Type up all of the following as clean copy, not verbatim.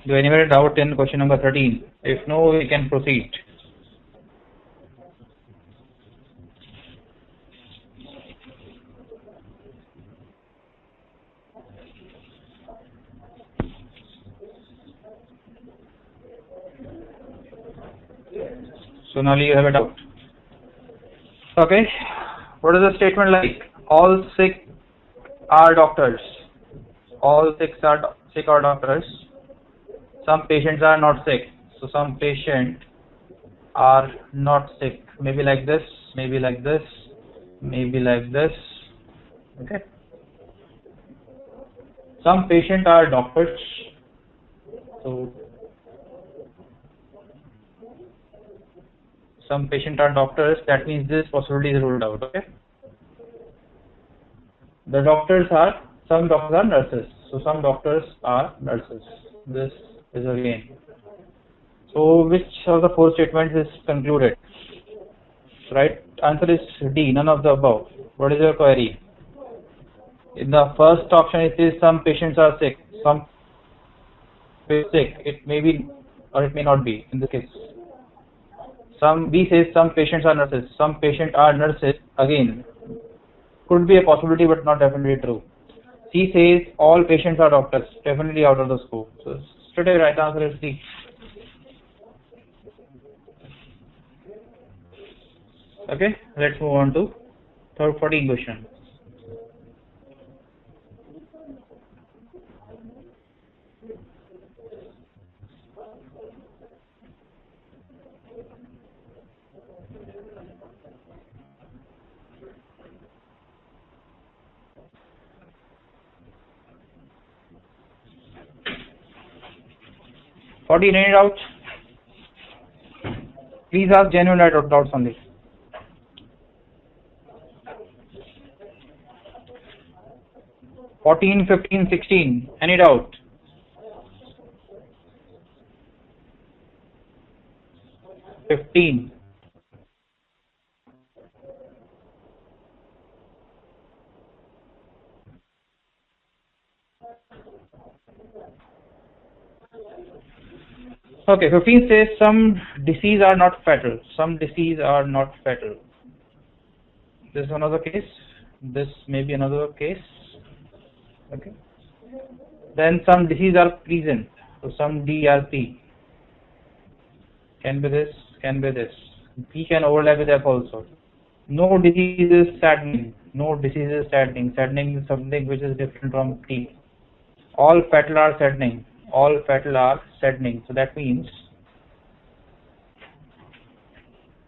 Do anybody doubt in question number 13? If no, we can proceed. Sonali, you have a doubt? Okay. What is the statement like? All sick are doctors. All sick are doctors. Some patients are not sick. So some patients are not sick. Maybe like this, maybe like this, maybe like this. Okay. Some patients are doctors. So some patients are doctors. That means this possibility is ruled out. Okay. The doctors are, some doctors are nurses. So some doctors are nurses. This is again. So which of the four statements is concluded? Right answer is D, none of the above. What is your query? In the first option it says some patients are sick. Some sick. It may be or it may not be in this case. Some B says some patients are nurses. Some patients are nurses. Again, could be a possibility but not definitely true. C says all patients are doctors. Definitely out of the scope. So straight away right answer is C. Okay, let's move on to 14 question. Any doubts? Please ask genuine doubts only. (14, 15, 16). Any doubt? (15). Okay, 15 says some disease are not fatal. Some disease are not fatal. This is another case. This may be another case. Okay. Then some disease are present. So some DRP. Can be this, can be this. P can overlap with F also. No disease is saddening. No disease is saddening. Saddening is something which is different from T. All fatal are saddening. All fatal are saddening. So that means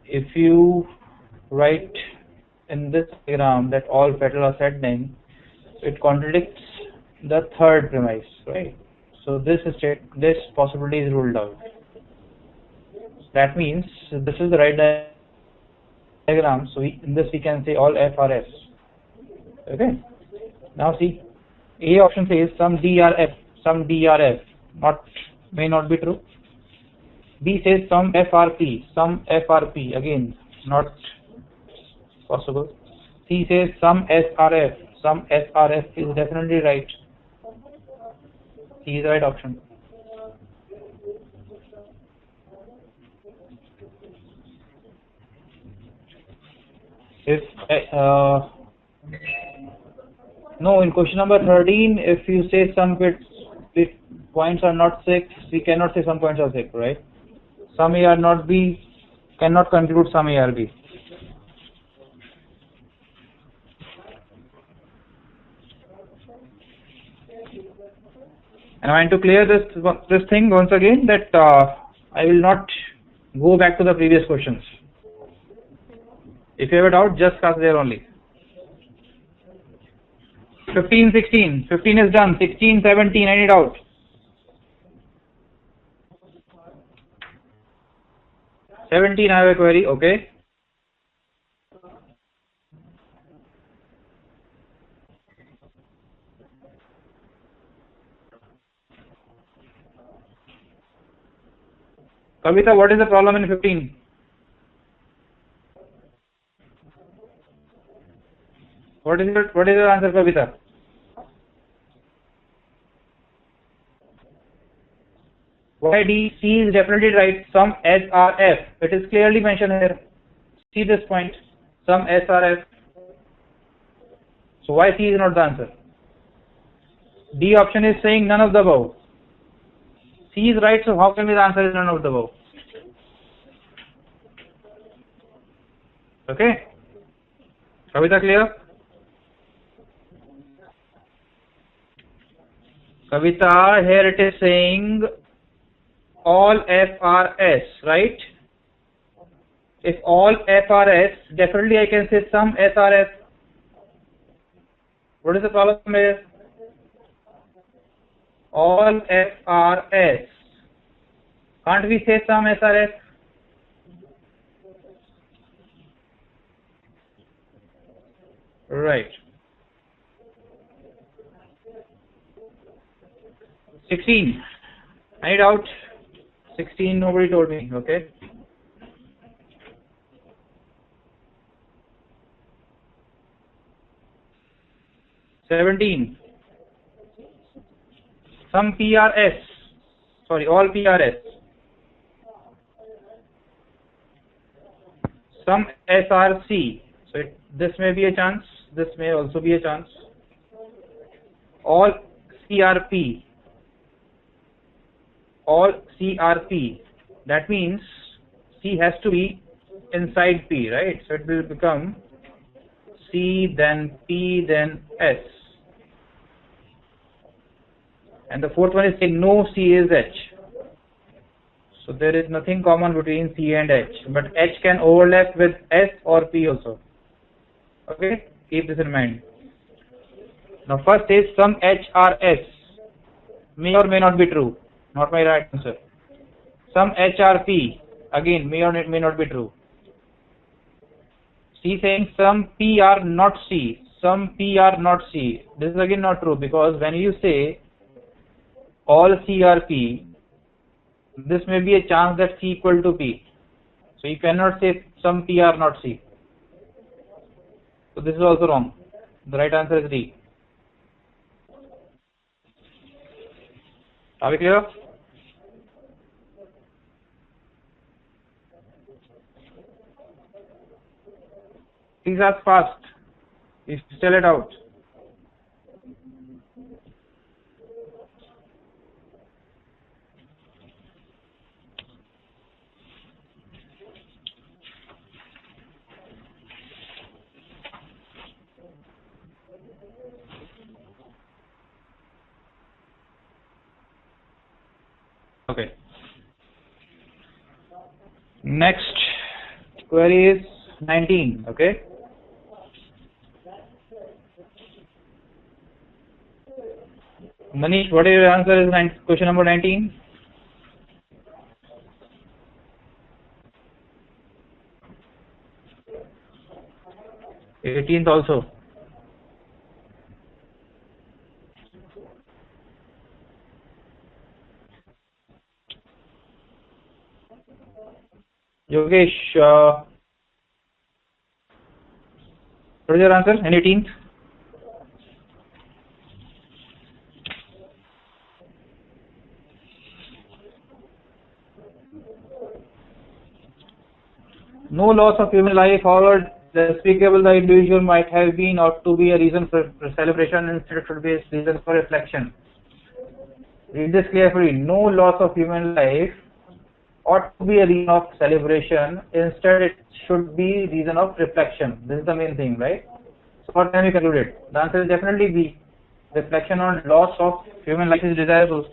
if you write in this diagram that all fatal are saddening, it contradicts the third premise, right? So this possibility is ruled out. That means this is the right diagram. So in this we can say all F are F. Okay. Now see, A option says some D are F, some D are F. May not be true. B says some F are P, some F are P. Again, not possible. C says some S are F, some S are F is definitely right. C is the right option. If no, in question number 13, if you say some points are not 6, we cannot say some points are 6, right? Some A are not B, cannot conclude some A are B. And I want to clear this thing once again that I will not go back to the previous questions. If you have a doubt, just ask there only. 15, 16. 15 is done. 16, 17. Any doubt? (17) I have a query. Okay. Kavita, what is the problem in 15? What is your answer, Kavita? Why D? C is definitely right. Some S are F. It is clearly mentioned here. See this point. Some S are F. So why C is not the answer? D option is saying none of the above. C is right, so how can be the answer is none of the above? Okay? Kavita, clear? Kavita, here it is saying all F are S, right? If all F are S, definitely I can say some S are F. What is the problem here? All F are S. Can't we say some S are F? Right. 16. Any doubt? 16, nobody told me, okay? $17. Some PRS. Sorry, all PRS. Some SRC. So this may be a chance. This may also be a chance. All CRP. All CRP. That means C has to be inside P, right? So it will become C, then P, then S. And the fourth one is saying no C is H. So there is nothing common between C and H. But H can overlap with S or P also. Okay? Keep this in mind. Now first is some H are S. May or may not be true. Not my right answer. Some H are P. Again, may or may not be true. C saying some P are not C. Some P are not C. This is again not true, because when you say all C are P, this may be a chance that C equal to P. So you cannot say some P are not C. So this is also wrong. The right answer is D. Are we clear? Please ask fast. You spell it out. Okay. Next query is 19. Okay. Manish, what is your answer? Is question number 19? '18th also. Yogesh, what is your answer? In 18th? No loss of human life, however despicable the individual might have been, ought to be a reason for celebration, instead it should be a reason for reflection. Read this carefully. No loss of human life ought to be a reason of celebration, instead it should be reason of reflection. This is the main thing, right? So what can we conclude it? The answer is definitely B. Reflection on loss of human life is desirable.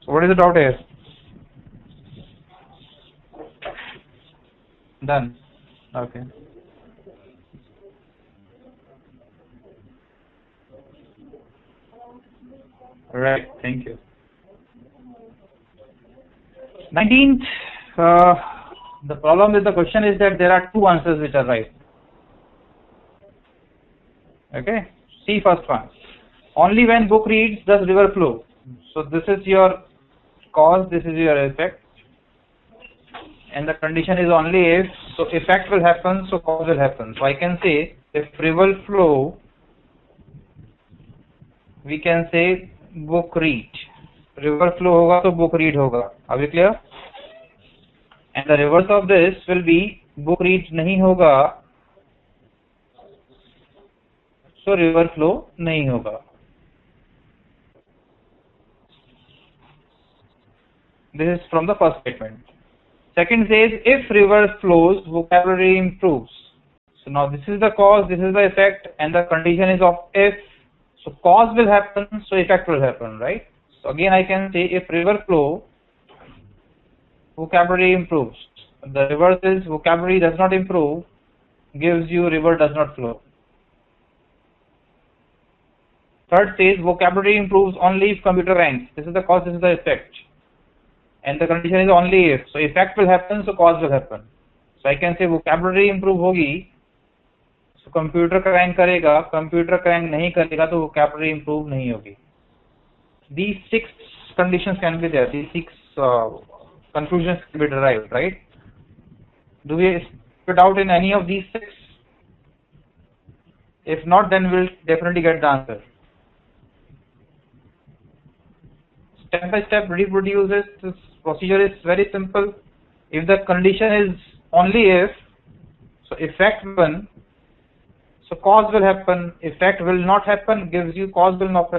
So what is the doubt here? Done. Okay. Right. Thank you. 19th. The problem with the question is that there are two answers which are right. Okay. See first one. Only when book reads does river flow. So this is your cause. This is your effect. and the condition is only if, so effect will happen, so cause will happen. So I can say if river flow, we can say book read. River flow होगा तो book read होगा. Are we clear? And the reverse of this will be book read नहीं होगा, so river flow नहीं होगा. This is from the first statement. Second says if river flows, vocabulary improves. So now this is the cause, this is the effect, and the condition is of if. So cause will happen, so effect will happen, right? So again I can say if river flow, vocabulary improves. The reverse is vocabulary does not improve, gives you river does not flow. Third says vocabulary improves only if computer ranks. This is the cause, this is the effect. And the condition is only if. So effect will happen, so cause will happen. So I can say vocabulary improve होगी, so computer का rank करेगा, computer का rank नहीं करेगा तो vocabulary improve नहीं होगी. These 6 conditions can be there. These 6 conclusions can be derived, right? Do we put out in any of these 6? If not, then we'll definitely get the answer. Step by step reproduces. This procedure is very simple. If the condition is only if, so effect will, so cause will happen. Effect will not happen, gives you cause will not.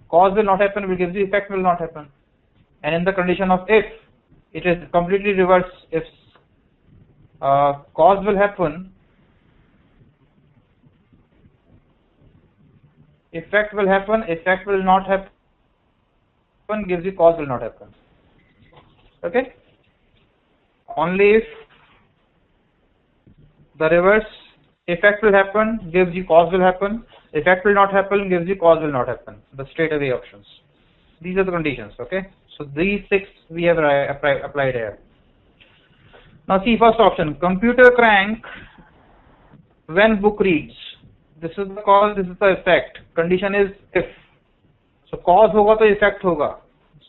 Cause will not happen, will gives you effect will not happen. And in the condition of if, it is completely reverse. If cause will happen, effect will happen. Effect will not happen, gives you cause will not happen. Okay? Only if the reverse, effect will happen, gives you cause will happen. Effect will not happen, gives you cause will not happen. The straight away options. These are the conditions. Okay? So these 6 we have applied here. Now see first option, computer crank when book reads. This is the cause, this is the effect. Condition is if. So cause होगा तो effect होगा.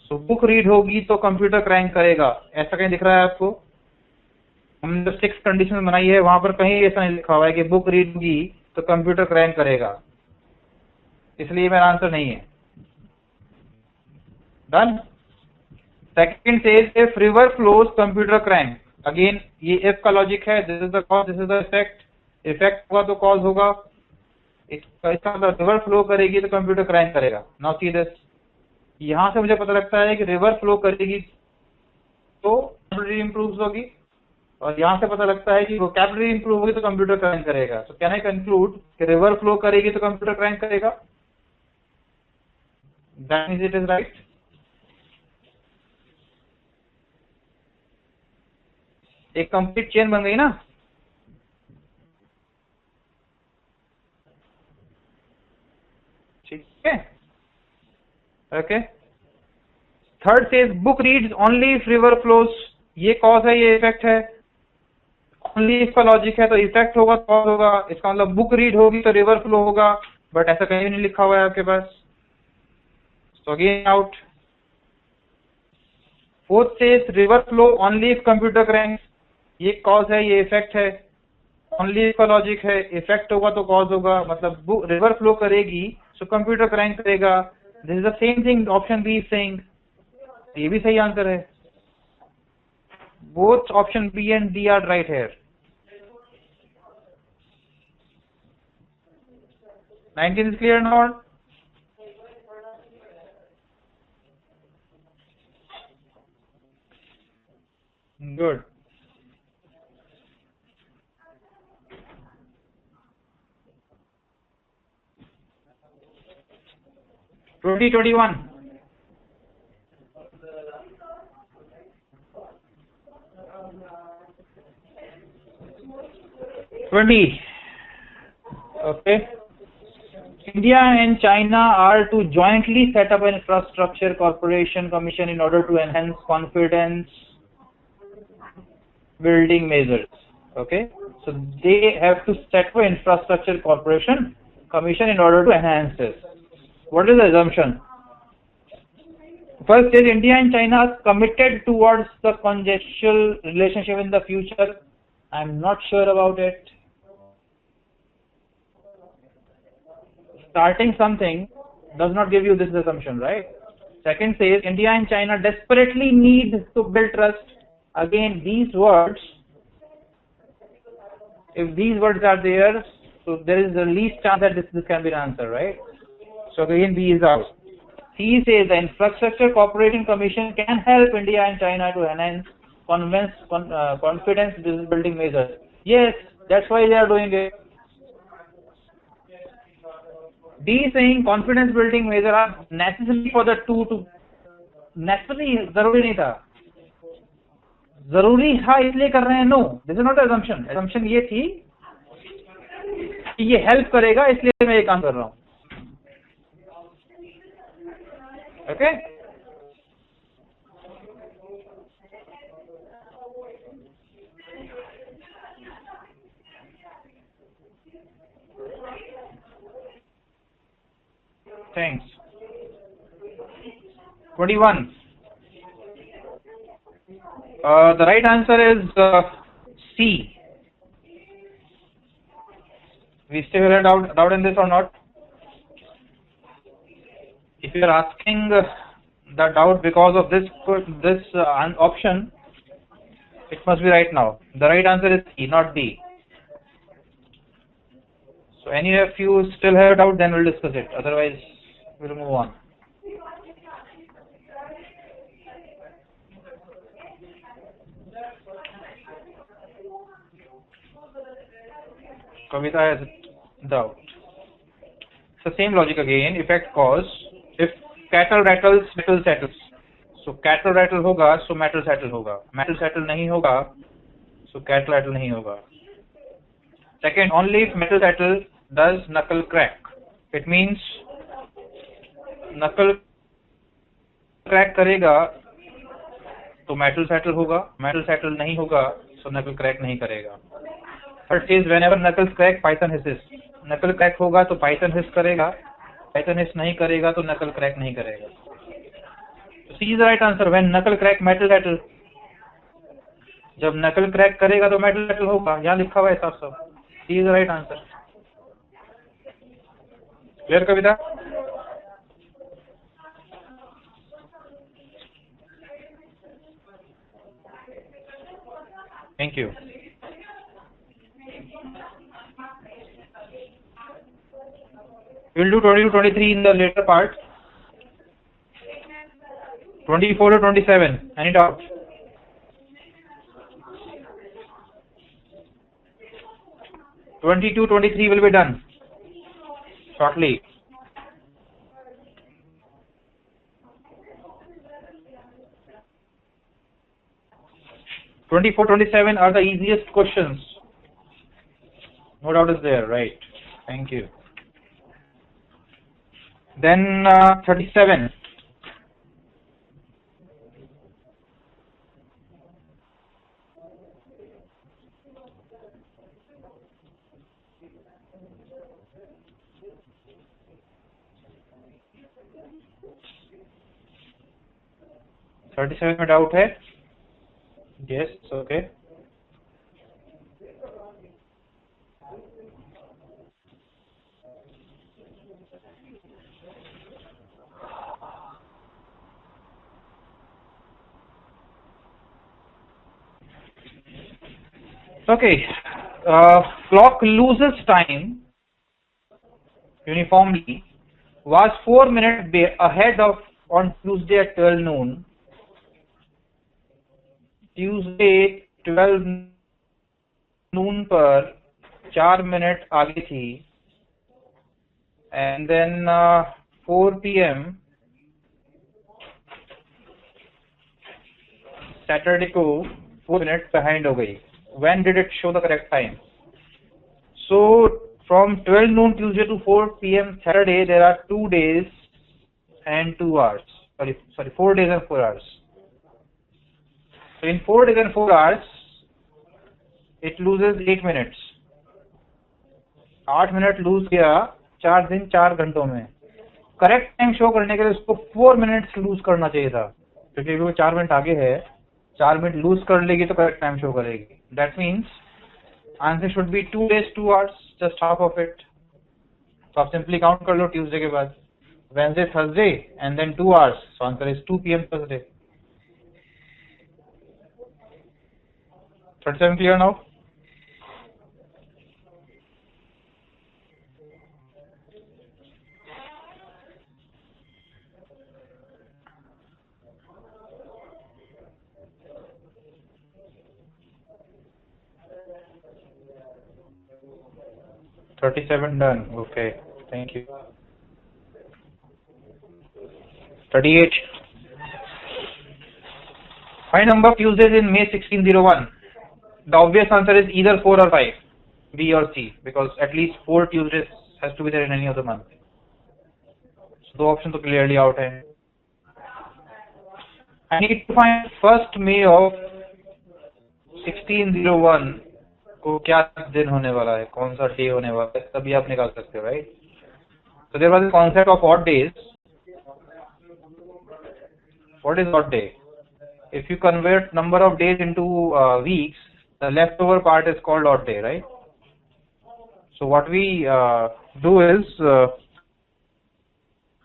So book read होगी तो computer crank करेगा. ऐसा कहीं दिख रहा है आपको? हमने जो 6 conditions बनाई है वहां पर कहीं ऐसा नहीं लिखा हुआ है कि book read होगी तो computer crank करेगा. इसलिए मेरा आंसर नहीं है. Done. Second says if river flows, computer crank. Again ये if का लॉजिक है. This is the cause, this is the effect. Effect होगा तो cause होगा. इसका मतलब रिवर फ्लो करेगी तो कंप्यूटर क्रैंक करेगा. Now see this. यहाँ से मुझे पता लगता है कि रिवर फ्लो करेगी तो वोकैबुलरी इंप्रूव होगी, और यहाँ से पता लगता है कि वोकैबुलरी इंप्रूव होगी तो कंप्यूटर क्रैंक करेगा. तो कैन आई कंक्लूड कि रिवर फ्लो करेगी तो कंप्यूटर क्रैंक करेगा? That means it is right. एक कंप्लीट चेन बन गई ना. ठीक है. Okay. Third says book reads only if river flows. ये कॉज है, ये इफेक्ट है. ओनली इफ का लॉजिक है तो इफेक्ट होगा तो कॉज होगा. इसका मतलब बुक रीड होगी तो रिवर फ्लो होगा, बट ऐसा कहीं नहीं लिखा हुआ है आपके पास. So again out. Fourth says river flow only if computer crank. ये कॉज है, ये इफेक्ट है. ओनली इफ का लॉजिक है, इफेक्ट होगा तो कॉज होगा. मतलब रिवर फ्लो करेगी सो कंप्यूटर क्रैंक करेगा. This is the same thing option B is saying. ये भी सही आंसर है. Both option B and D are right here. 19 is clear now? Good. Twenty 21. Okay. India and China are to jointly set up an infrastructure corporation commission in order to enhance confidence building measures. Okay. So they have to set up an infrastructure corporation commission in order to enhance this. What is the assumption? First is India and China are committed towards the conjugal relationship in the future. I'm not sure about it. Starting something does not give you this assumption, right? Second says India and China desperately need to build trust. Again, these words, if these words are there, so there is the least chance that this can be an answer, right? So again, B is out. C says the Infrastructure Cooperation Commission can help India and China to enhance confidence building measures. Yes, that's why they are doing it. D saying confidence building measures are necessary for the two to necessary जरूरी नहीं था, जरूरी था इसलिए कर रहे हैं. No, this is not assumption. assumption ये थी कि ये हेल्प करेगा इसलिए मैं ये काम कर रहा हूँ. Okay, thanks. 21. The right answer is C. We still have doubt in this or not? If you are asking the doubt because of this option, it must be right now. The right answer is C, not D. So any of you still have doubt, then we'll discuss it. Otherwise, we'll move on. Kavita has doubt. It's the same logic again. Effect cause. If cattle rattles, metal settles. So cattle rattle होगा, so metal settle होगा. Metal settle नहीं होगा, so cattle rattle नहीं होगा. Second, only if metal settle does knuckle crack. It means knuckle crack करेगा तो metal settle होगा. Metal settle नहीं होगा, so knuckle crack नहीं करेगा. Third is whenever knuckles crack, python hisses. Knuckle crack होगा तो python hiss करेगा. Python hiss नहीं करेगा तो knuckle crack नहीं करेगा. So C is the right answer. When knuckle crack, metal settle. जब knuckle crack करेगा तो metal settle होगा. यहाँ लिखा हुआ है साफ साफ. C is the right answer. Clear, Kavita? Thank you. We'll do 20 to 23 in the later part. 24 to 27. Any doubt? (22, 23) will be done shortly. (24, 27) are the easiest questions. No doubt is there, right? Thank you. Then 37. में doubt है? Yes, okay. Okay, clock loses time uniformly was 4 minutes ahead of on Tuesday at 12 noon. Tuesday 12 noon पर 4 minute आगे थी, and then 4 p.m. Saturday को 4 minutes behind हो गई. When did it show the correct time? So from 12 noon Tuesday to 4 p.m. Saturday there are 2 days and 2 hours. Sorry, 4 days and 4 hours. So in 4 days and 4 hours, it loses 8 minutes. 8 minute loose किया 4 दिन 4 घंटों में. Correct time show करने के लिए उसको 4 minutes loose करना चाहिए था, क्योंकि वो 4 मिनट आगे है, 4 मिनट लूज कर लेगी तो करेक्ट टाइम शो करेगी. That means answer should be 2 days 2 hours, just half of it. तो आप सिंपली काउंट कर लो ट्यूसडे के बाद, Wednesday Thursday and then 2 hours, so answer is 2 PM Thursday. 37 clear now? $37 done. Okay, thank you. 38. Find number of Tuesdays in May 1601. The obvious answer is either 4 or 5, B or C, because at least 4 Tuesdays has to be there in any of the month. So the option तो clearly out है. I need to find first May of 1601 को क्या दिन होने वाला है, कौन सा डे होने वाला है, तभी आप निकाल सकते हो, right? So there was a concept of odd days. What is odd day? If you convert number of days into weeks, the leftover part is called odd day, right? So what we do is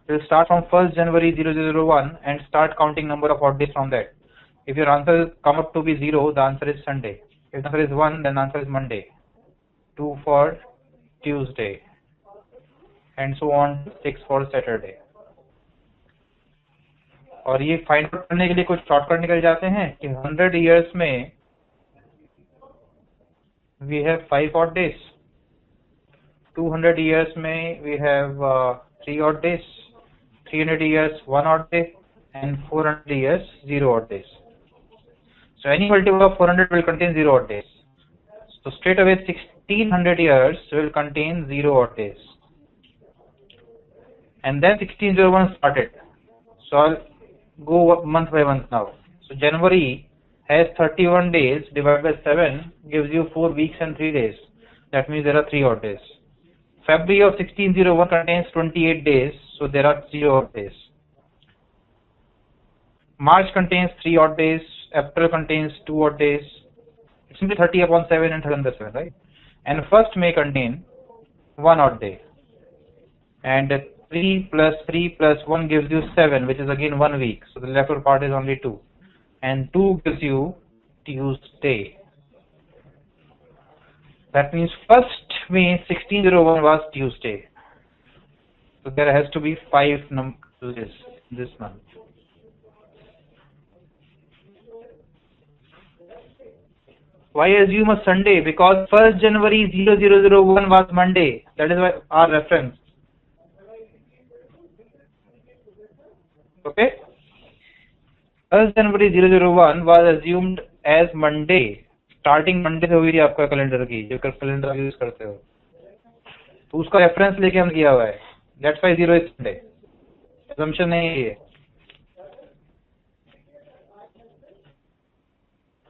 we'll start from 1st January 0001 and start counting number of odd days from that. If your answer come up to be 0, the answer is Sunday. If the answer is 1, then the answer is Monday. 2 for Tuesday, and so on 6 for Saturday. और ये find out करने के लिए कुछ shortcut निकल जाते हैं कि 100 years में we have 5 odd days, 200 years में we have 3 odd days, 300 years 1 odd day, and 400 years 0 odd days. So any multiple of 400 will contain 0 odd days. So straight away 1600 years will contain 0 odd days. And then 1601 started. So I'll go month by month now. So January has 31 days divided by 7 gives you 4 weeks and 3 days. That means there are 3 odd days. February of 1601 contains 28 days, so there are 0 odd days. March contains 3 odd days, April contains 2 odd days. It's simply 30 upon 7 and 30 upon 7, right? And 1st May contain 1 odd day. And 3 plus 3 plus 1 gives you 7, which is again 1 week. So the leftover part is only 2. And 2 gives you Tuesday. That means 1st May 1601 was Tuesday. So there has to be 5 Tuesdays this month. Why assume a Sunday? Because 1st January 0001 was Monday. That is why our reference. Okay? 1st January 001 was assumed as Monday. Starting Monday से हुई थी आपका calendar की, जो calendar use करते हो, तो उसका रेफरेंस लेके हम किया हुआ है. That's why 0 is Sunday. Assumption नहीं है ये.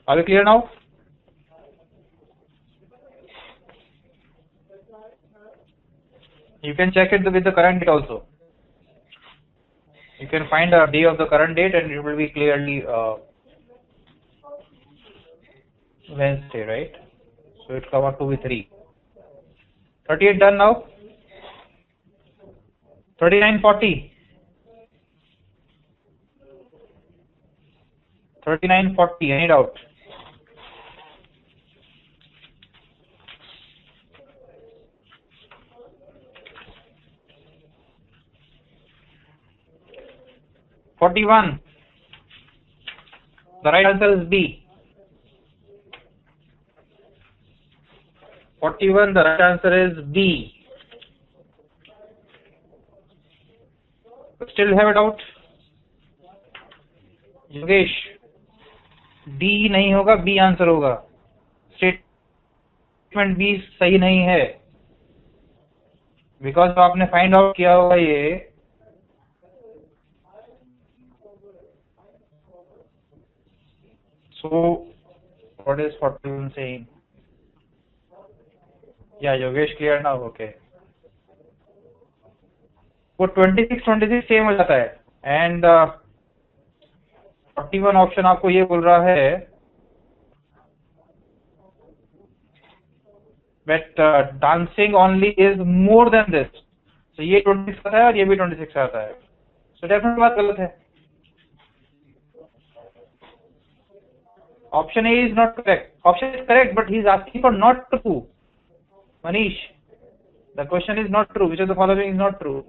Are we clear now? You can check it with the current date also. You can find a day of the current date and it will be clearly Wednesday, right? So it come out to be 3. 38 done now. 39, 40. 39, 40. Any doubt? $41. The right answer is B. 41. The right answer is B. Still have a doubt? Yogesh, D नहीं होगा, B answer होगा. Statement B सही नहीं है, because आपने find out किया होगा ये. So what is 41 saying? Yeah, Yogesh, clear now? Okay. वो 26 सेम हो जाता है। एंड 41 ऑप्शन आपको ये बोल रहा है that dancing only is more than this, तो ये 26 आता है और ये भी 26 आता है, so डेफिनेटली बात गलत है। Option A is not correct. Option is correct, but he is asking for not true. Manish, the question is not true. Which of the following is not true?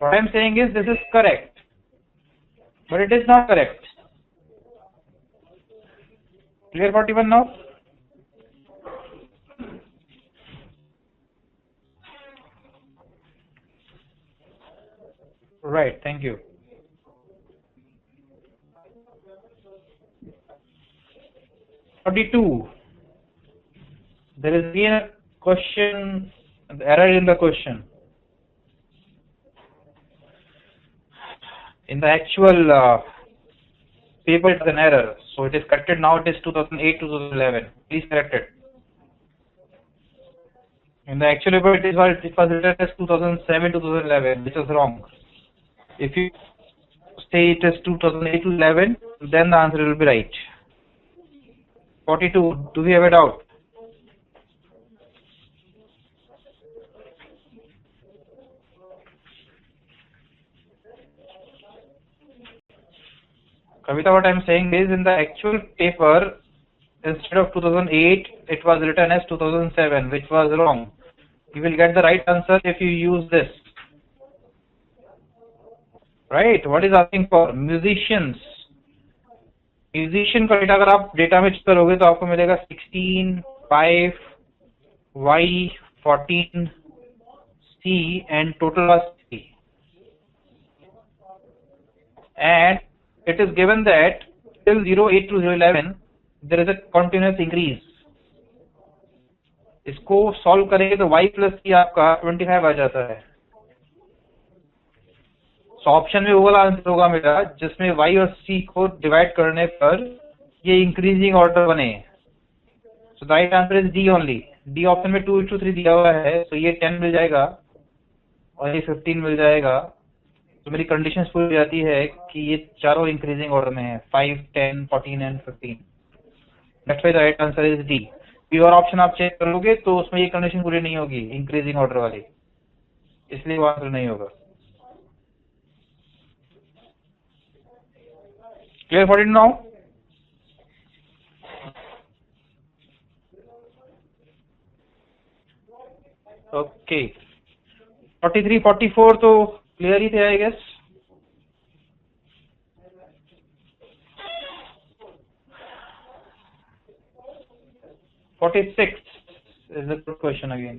What I am saying is this is correct, but it is not correct. Clear 41 now? Right, thank you. (42) There is again a question, an error in the question. In the actual paper, it is an error. So it is corrected now. It is 2008-2011. Please correct it. In the actual paper, it was written as 2007-2011, which is wrong. If you say it is 2008-11, then the answer will be right. 42. Do we have a doubt? Kavita, what I am saying is, in the actual paper, instead of 2008, it was written as 2007, which was wrong. You will get the right answer if you use this. Right? What is asking for? Musicians. Musician का data अगर आप data में करोगे तो आपको मिलेगा 16, 5, Y, 14, C, and total was 3. And it is given that till 08 to 011 there is a continuous increase. इसको solve करेंगे तो y प्लस c आपका 25 आ जाता है। सो ऑप्शन में वो वाला आंसर होगा मेरा जिसमें y और c को डिवाइड करने पर ये इंक्रीजिंग ऑर्डर बने। So the right answer is D only. D option में 2:3 दिया हुआ है, तो ये 10 मिल जाएगा और ये 15 मिल जाएगा। तो मेरी कंडीशन पूरी हो जाती है कि ये चारों इंक्रीजिंग ऑर्डर में है, 5, 10, 14 and 15। That's why the right answer is D. Pure option आप चेक करोगे तो उसमें ये कंडीशन पूरी नहीं होगी इंक्रीजिंग ऑर्डर वाली, इसलिए वो आंसर नहीं होगा। Clear for it now? Okay, 43, 44 तो क्लियर ही थे I guess. (46) is a good question again.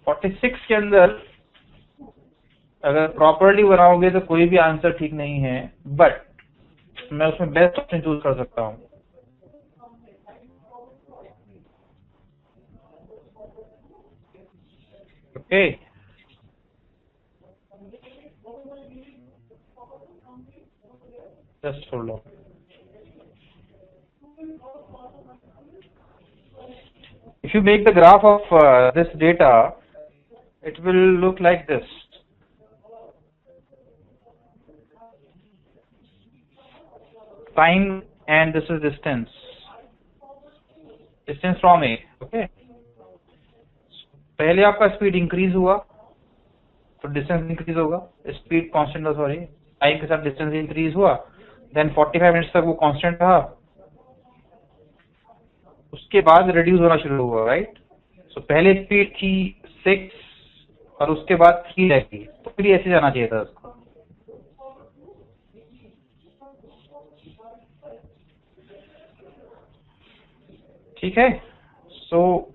(46) के अंदर अगर प्रॉपरली बनाओगे तो कोई भी आंसर ठीक नहीं है, बट मैं उसमें बेस्ट ऑप्शन चूज कर सकता हूँ। Okay, just hold on. If you make the graph of this data, it will look like this. Time and this is distance. Distance from A. Okay. पहले आपका स्पीड इंक्रीज हुआ तो distance increase होगा, speed constant था, sorry, time के साथ distance increase हुआ, then 45 minutes तक वो कांस्टेंट रहा, उसके बाद रिड्यूस होना शुरू हुआ, राइट। सो पहले स्पीड थी 6 और उसके बाद 3 रहेगी, तो फिर ऐसे जाना चाहिए था उसको। ठीक है, so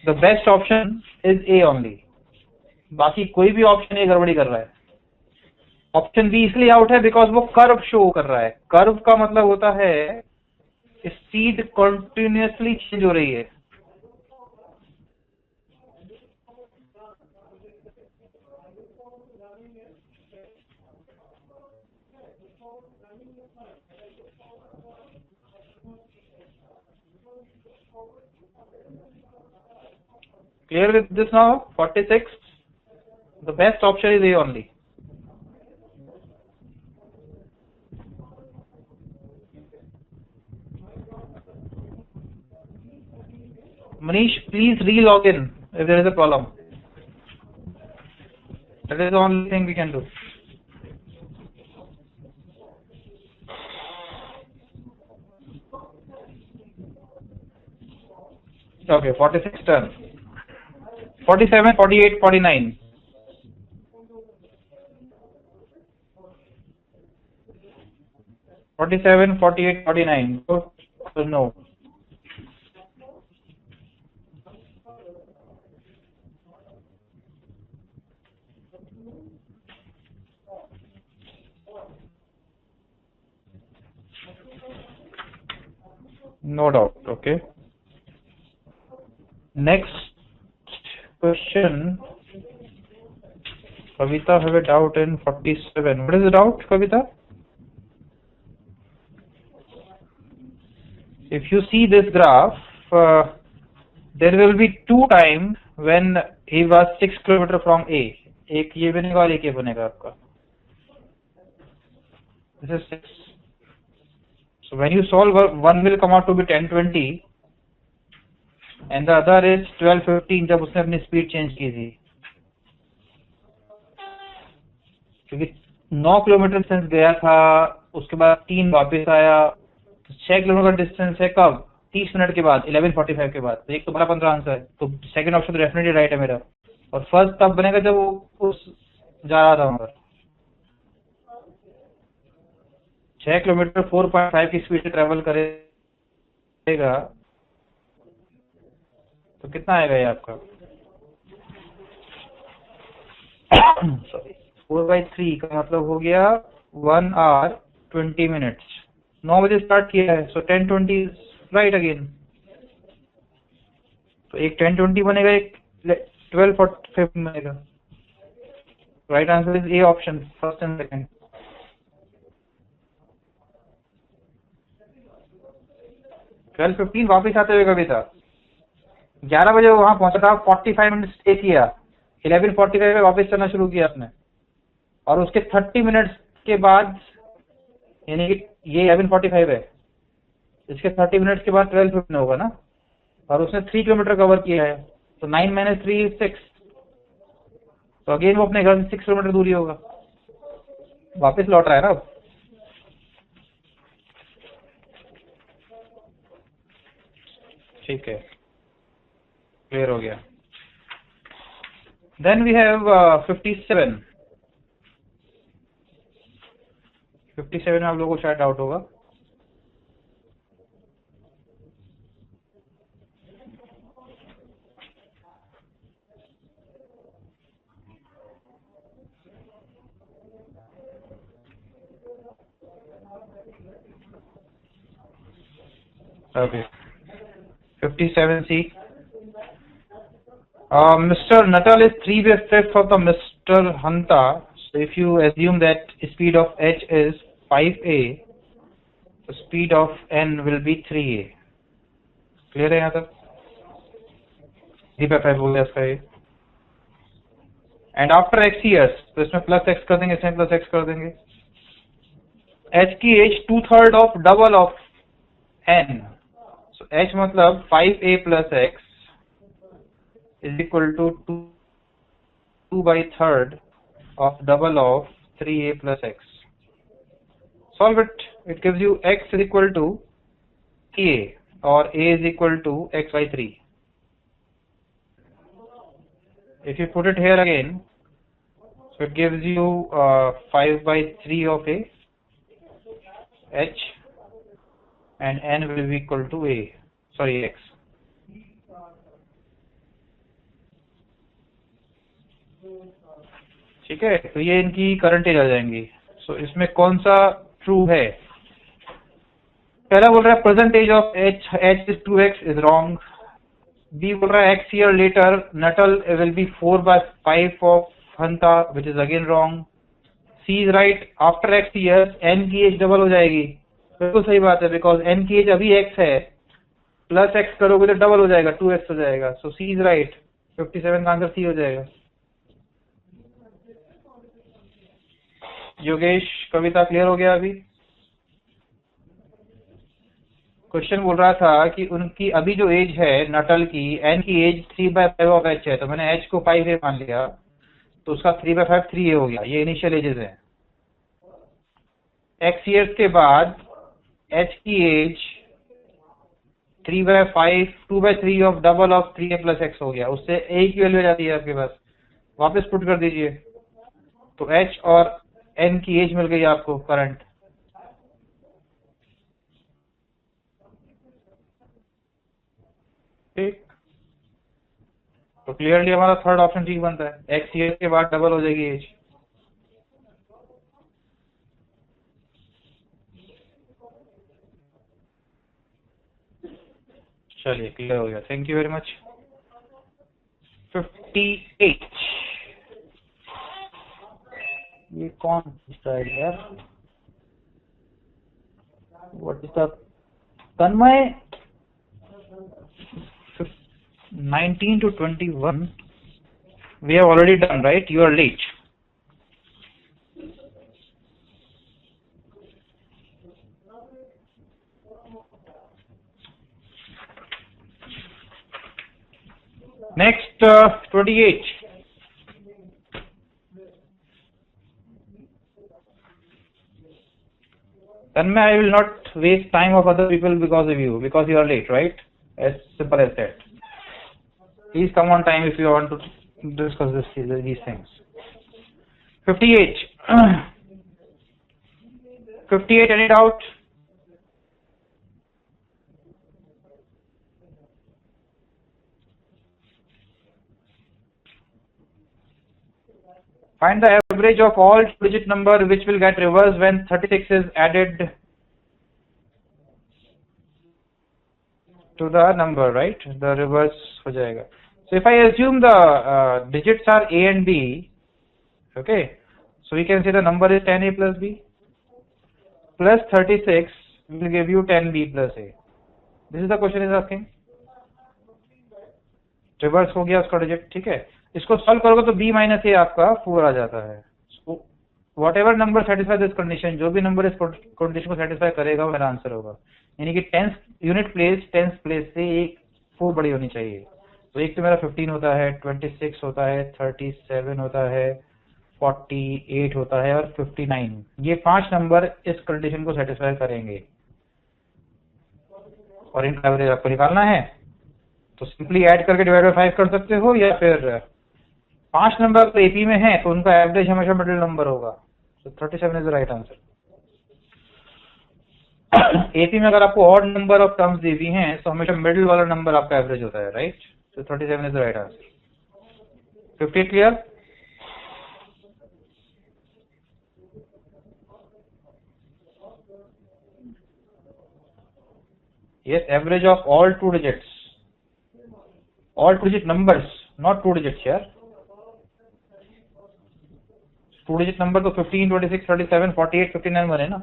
the best option is A only. बाकी कोई भी ऑप्शन ए गड़बड़ी कर रहा है। ऑप्शन बी इसलिए आउट है बिकॉज वो कर्व शो कर रहा है। कर्व का मतलब होता है स्पीड कंटिन्यूअसली चेंज हो रही है। Clear with this now? 46. The best option is A only. Manish, please re-log in if there is a problem. That is the only thing we can do. Okay, 46 done. 47, 48, 49. 47, 48, 49. Go or no? No doubt. Okay. Next question. Kavita have a doubt in 47. What is the doubt, Kavita? If you see this graph, there will be two times when he was 6 kilometer from A. एक ये बनेगा और एक ये बनेगा आपका. This is 6. So when you solve, one will come out to be 1020 and the other is 1215 जब उसने अपनी स्पीड चेंज की थी. क्योंकि 9 किलोमीटर डिस्टेंस गया था, उसके बाद 3 वापस आया, 6 किलोमीटर का डिस्टेंस है कब? 30 मिनट के बाद, 11:45 के बाद. तो एक तो 12-15 आंसर है, तो सेकंड ऑप्शन तो डेफिनेटली राइट है मेरा. और फर्स्ट तब बनेगा जब वो उस जा रहा था वहां पर. 6 किलोमीटर 4.5 की स्पीड से ट्रेवल करेगा तो कितना आएगा ये आपका? सॉरी, 4/3 का मतलब हो गया 1 hour 20 minutes. 9 बजे स्टार्ट किया है, सो 10:20 राइट अगेन. तो एक 10:20 बनेगा, एक 12:45 बनेगा. Right answer is A option, first and second. Twelve 15 वापिस आते हुए कभी था. 11 बजे वहां पहुंचा था, 45 मिनट स्टे किया, 11:45 में वापस चलना शुरू किया आपने. और उसके 30 मिनट्स के बाद, यानी कि ये 11:45 है, इसके 30 मिनट्स के बाद 12:15 होगा ना. और उसने 3 किलोमीटर कवर किया है, तो 9 - 3 is 6. तो अगेन वो अपने घर से 6 किलोमीटर दूरी होगा. वापस लौट रहा है ना अब. ठीक है, क्लियर हो गया. Then we have 57. 57 में आप लोगों को शायद डाउट होगा. Okay. 57C. Mr. Natal is 3/5 of the Mr. Hanta. So if you assume that speed of h is 5a, the speed of n will be 3a. Clear है यहाँ तक? 3/5 हो गया इसका ये. And after x years, तो इसमें plus x कर देंगे, इसमें प्लस x कर देंगे. h की as 2/3 of double of n. So h मतलब 5a plus x is equal to 2/3 of double of 3a plus x. Solve it. It gives you x is equal to 3a or a is equal to x/3. If you put it here again, so it gives you 5/3 of a h and n will be equal to a, sorry, x. ठीक है, तो ये इनकी current as आ जाएंगी. सो इसमें कौन सा true है? पहला बोल रहा है present age of h is 2x is wrong. B बोल रहा है x year later Nuttall will be 4/5 of Hanta, which is again wrong. C is right. After x years n की एज डबल हो जाएगी. बिल्कुल सही बात है, बिकॉज n की एज अभी x है, प्लस एक्स करोगे तो डबल हो जाएगा, 2x हो जाएगा। सो सी इज राइट, 57 का आंसर सी हो जाएगा। योगेश, कविता क्लियर हो गया अभी? क्वेश्चन बोल रहा था कि उनकी अभी जो एज है नटल की, एन की एज 3/5 ऑफ एच है, तो मैंने एच को 5 ए मान लिया, तो उसका 3/5 3 ए हो गया। ये इनिशियल एजेस है। एक्स ईयर्स के बाद एच की age 3/5 2/3 of double of 3a plus x हो गया। उससे ए की वैल्यू आ जाती है आपके पास, वापस पुट कर दीजिए, तो एच और एन की एज मिल गई आपको करंट। ठीक, तो क्लियरली हमारा थर्ड ऑप्शन ठीक बनता है, एक्स ईयर के बाद डबल हो जाएगी एज। चलिए क्लियर हो गया, थैंक यू वेरी मच। 58, ये कौन पूछता है यार? What is the Tanmay? 19 to 21 we have already done, right? You are late. Next 28. Tanmay, I will not waste time of other people because of you, because you are late, right? As simple as that. Please come on time if you want to discuss these things. 58. 58, any doubt? Find the average of all two-digit number which will get reversed when 36 is added to the number, right? The reverse हो जाएगा. So if I assume the digits are a and b, okay, so we can say the number is 10a plus b plus 36 will give you 10b plus a. This is the question is asking. Reverse हो गया उसका digit, ठीक है। इसको solve करोगे तो b minus ए आपका 4 आ जाता है। What ever number satisfy this condition, जो भी नंबर इस कंडीशन को सेटिस्फाई करेगा वो मेरा आंसर होगा। यानी कि यूनिट प्लेस 10th प्लेस से एक 4 बड़ी होनी चाहिए। तो एक तो मेरा 15 होता है, 26 होता है, 37 होता है, 48 होता है और 59। ये 5 नंबर इस कंडीशन को सेटिस्फाई करेंगे और इनका एवरेज आपको निकालना है। तो सिंपली ऐड करके डिवाइड बाय 5 कर सकते हो, या फिर 5 नंबर तो एपी में है तो उनका एवरेज हमेशा मिडिल नंबर होगा। तो 37 is the right answer. AP में अगर आपको ऑड नंबर ऑफ टर्म्स दी हुई हैं तो हमेशा मिडिल वाला नंबर आपका एवरेज होता है, राइट? तो 37 is the right answer. 58 clear? Yes, average of all two digits. All two digit numbers, not two digits here. Two digit number तो 15, 26, 37, 48, 59 बने ना,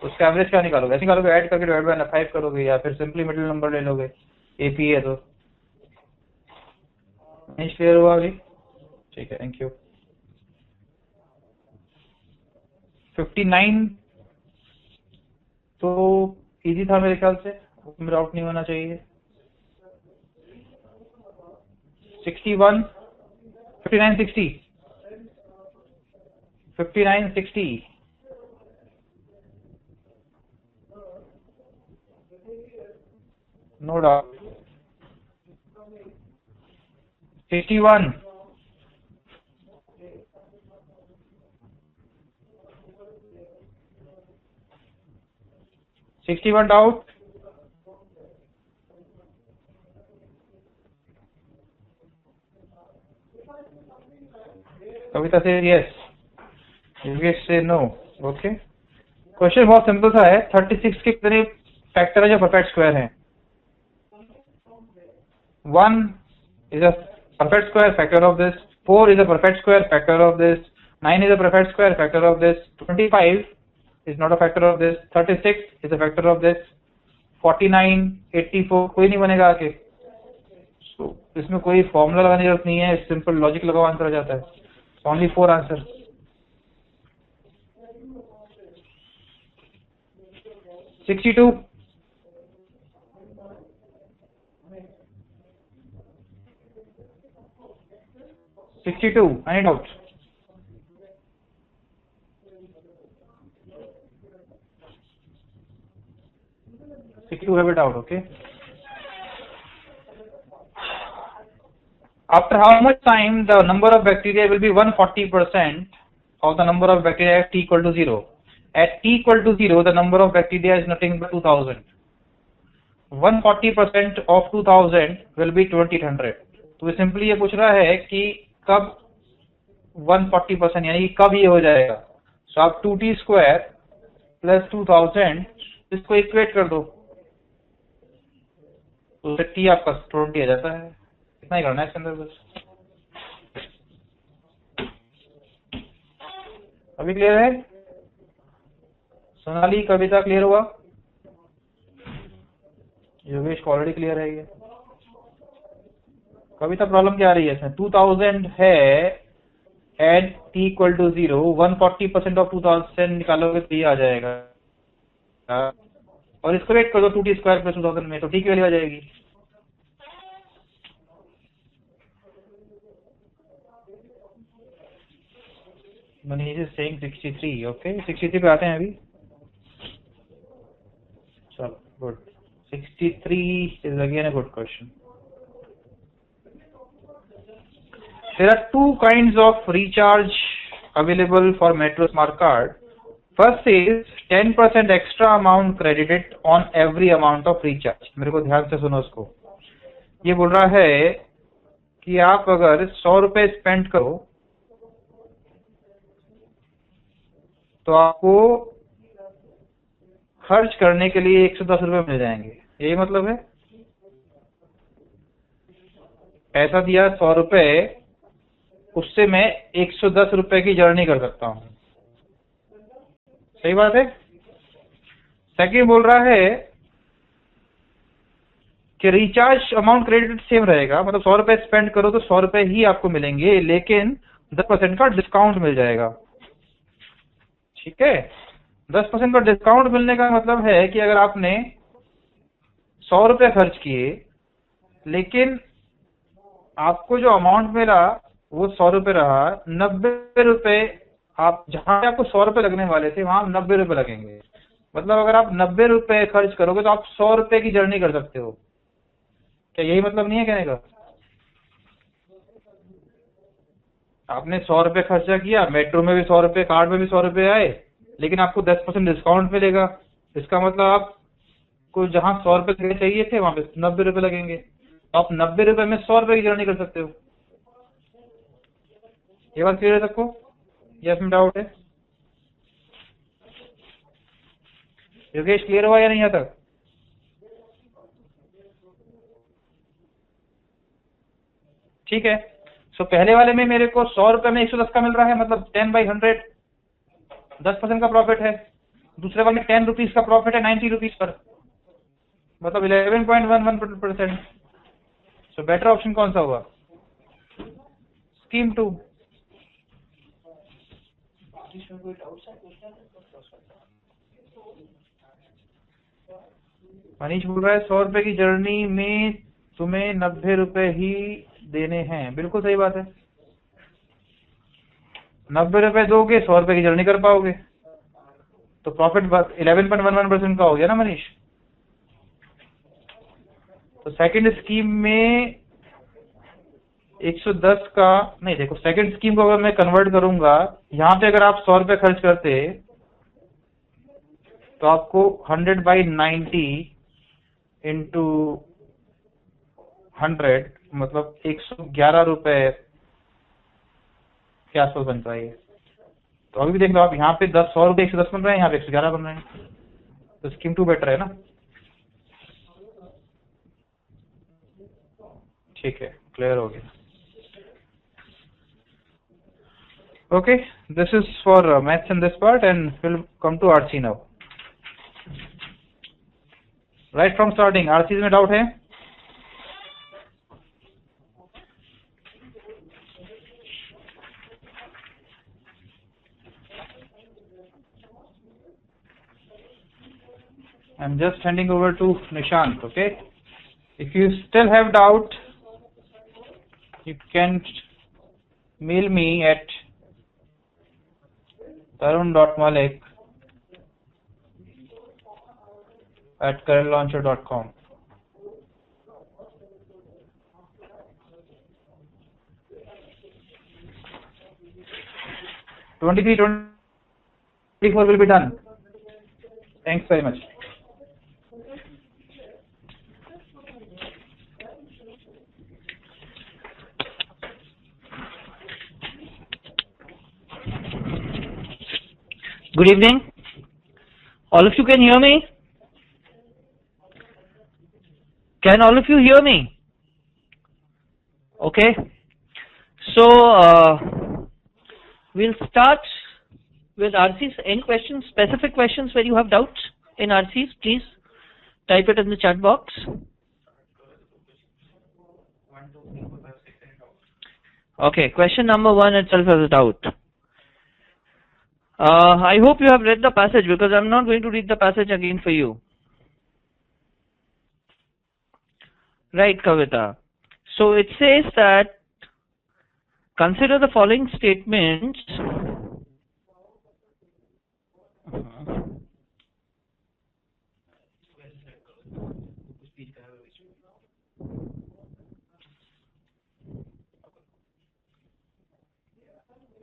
तो उसका एवरेज क्या निकालोगे? ऐसे निकालोगे, ऐड करके डिवाइड बाय 5 करोगे, या फिर सिंपली मिडिल नंबर ले लोगे। एपी है तो नहीं क्लियर हुआ अभी? ठीक है, थैंक यू। 59 तो इजी था मेरे ख्याल से, उसमें डाउट नहीं होना चाहिए। 61, 59, 60, 59, 60, no doubt। 61, 61 doubt। कविता से यस, योगेश से नो। ओके, क्वेश्चन बहुत सिंपल सा है। 36 के कितने फैक्टर है जो परफेक्ट स्क्वायर हैं? 1 is a perfect square, factor of this. 4 is a perfect square, factor of this. 9 is a perfect square, factor of this. 25 is not a factor of this. 36 is a factor of this. 49, 84 कोई नहीं बनेगा आके। तो इसमें कोई formula लगाने की जरूरत नहीं है, सिंपल लॉजिक लगाओ आंसर आ जाता है। Only 4 answer. $62 any doubt? Have a doubt, okay? After how much time the number of bacteria will be 140% of the number of bacteria at t equal to 0? At t equal to 0, the number of bacteria is nothing but 2000. 140% of 2000 will be 2800. तो simply ये पूछ रहा है कि कब 140% यानी कब ये हो जाएगा। सो आप 2t स्क्वायर प्लस 2000 इसको इक्वेट कर दो तो t आपका 20 आ जाता है। इतना ही करना है इसके अंदर बस। अभी क्लियर है? सोनाली, कविता क्लियर हुआ? योगेश को ऑलरेडी क्लियर है ये। कविता प्रॉब्लम क्या आ रही है इसमें? 2000 है at t equal to 0, 140% of 2000 निकालोगे तो ये आ जाएगा और इसको वेट कर दो 2t स्क्वायर प्लस 2000 में तो t की वैल्यू आ जाएगी। मनीष इज सेइंग 63, ओके 63 पे आते हैं अभी। चलो good. 63 is again a good question. There are two kinds of recharge available for Metro Smart Card. First is 10% extra amount credited on every amount of recharge. मेरे को ध्यान से सुनो उसको। ये बोल रहा है कि आप अगर 100 रुपए स्पेंड करो तो आपको खर्च करने के लिए 110 रुपए मिल जाएंगे। यही मतलब है? पैसा दिया 100 रुपए, उससे मैं 110 रुपए की जर्नी कर सकता हूं। सही बात है? सेकंड बोल रहा है कि रिचार्ज अमाउंट क्रेडिट सेम रहेगा, मतलब 100 रुपए स्पेंड करो तो 100 रुपए ही आपको मिलेंगे, लेकिन 10% का डिस्काउंट मिल जाएगा। ठीक है? 10% का डिस्काउंट मिलने का मतलब है कि अगर आपने 100 रुपए खर्च किए लेकिन आपको जो अमाउंट मिला वो 100 रुपए रहा, 90 रुपए आप जहां पे आपको 100 रुपए लगने वाले थे वहां 90 रुपए लगेंगे। मतलब अगर आप 90 रुपए खर्च करोगे तो आप 100 रुपए की जर्नी कर सकते हो। क्या यही मतलब नहीं है कहने का? आपने 100 रुपए खर्चा किया, मेट्रो में भी 100 रुपए, कार्ड में भी 100 रुपए आए, लेकिन आपको 10% डिस्काउंट मिलेगा। इसका मतलब आपको जहां 100 रुपए चाहिए थे वहां पे 90 रुपए लगेंगे, तो आप 90 रुपए में 100 रुपए की जर्नी कर सकते हो। ये बात क्लियर है सबको? या इसमें डाउट है? योगेश क्लियर हुआ या नहीं यहाँ तक? ठीक है। सो पहले वाले में मेरे को 100 रुपए में 110 का मिल रहा है, मतलब 10/100 10% का प्रॉफिट है। दूसरे वाले में 10 रुपीज का प्रॉफिट है 90 रुपीज पर, मतलब 11.11%। सो बेटर ऑप्शन कौन सा हुआ? स्कीम 2। मनीष बोल रहा है 100 रुपए की जर्नी में तुम्हें 90 रुपए ही देने हैं। बिल्कुल सही बात है। 90 रुपए दोगे 100 रुपए की जर्नी कर पाओगे, तो प्रॉफिट 11.11% का हो गया ना मनीष। तो सेकंड स्कीम में 110 का नहीं, देखो सेकंड स्कीम को अगर मैं कन्वर्ट करूंगा, यहाँ पे अगर आप 100 रुपए खर्च करते तो आपको 100/90 इंटू 100 मतलब 111 रुपए के आसपास बन पाएगी। तो अभी भी देख लो आप, यहाँ पे 100 रुपए 110 बन रहे हैं, यहाँ पे 111 बन रहे हैं, तो स्कीम 2 बेटर है ना। ठीक है, क्लियर हो गया। Okay, this is for maths in this part and we'll come to RC now. Right from starting. RCs में डाउट है? I'm just handing over to Nishant, okay? If you still have doubt, you can mail me at tarun.malik@careerlauncher.com. 23-24 will be done. Thanks very much. Good evening. All of you can hear me? Can all of you hear me? Okay. So we'll start with RCs. Any questions, specific questions where you have doubts in RCs? Please type it in the chat box. Okay, question number 1 itself has a doubt. I hope you have read the passage, because I'm not going to read the passage again for you. Right, Kavita. So it says that consider the following statements.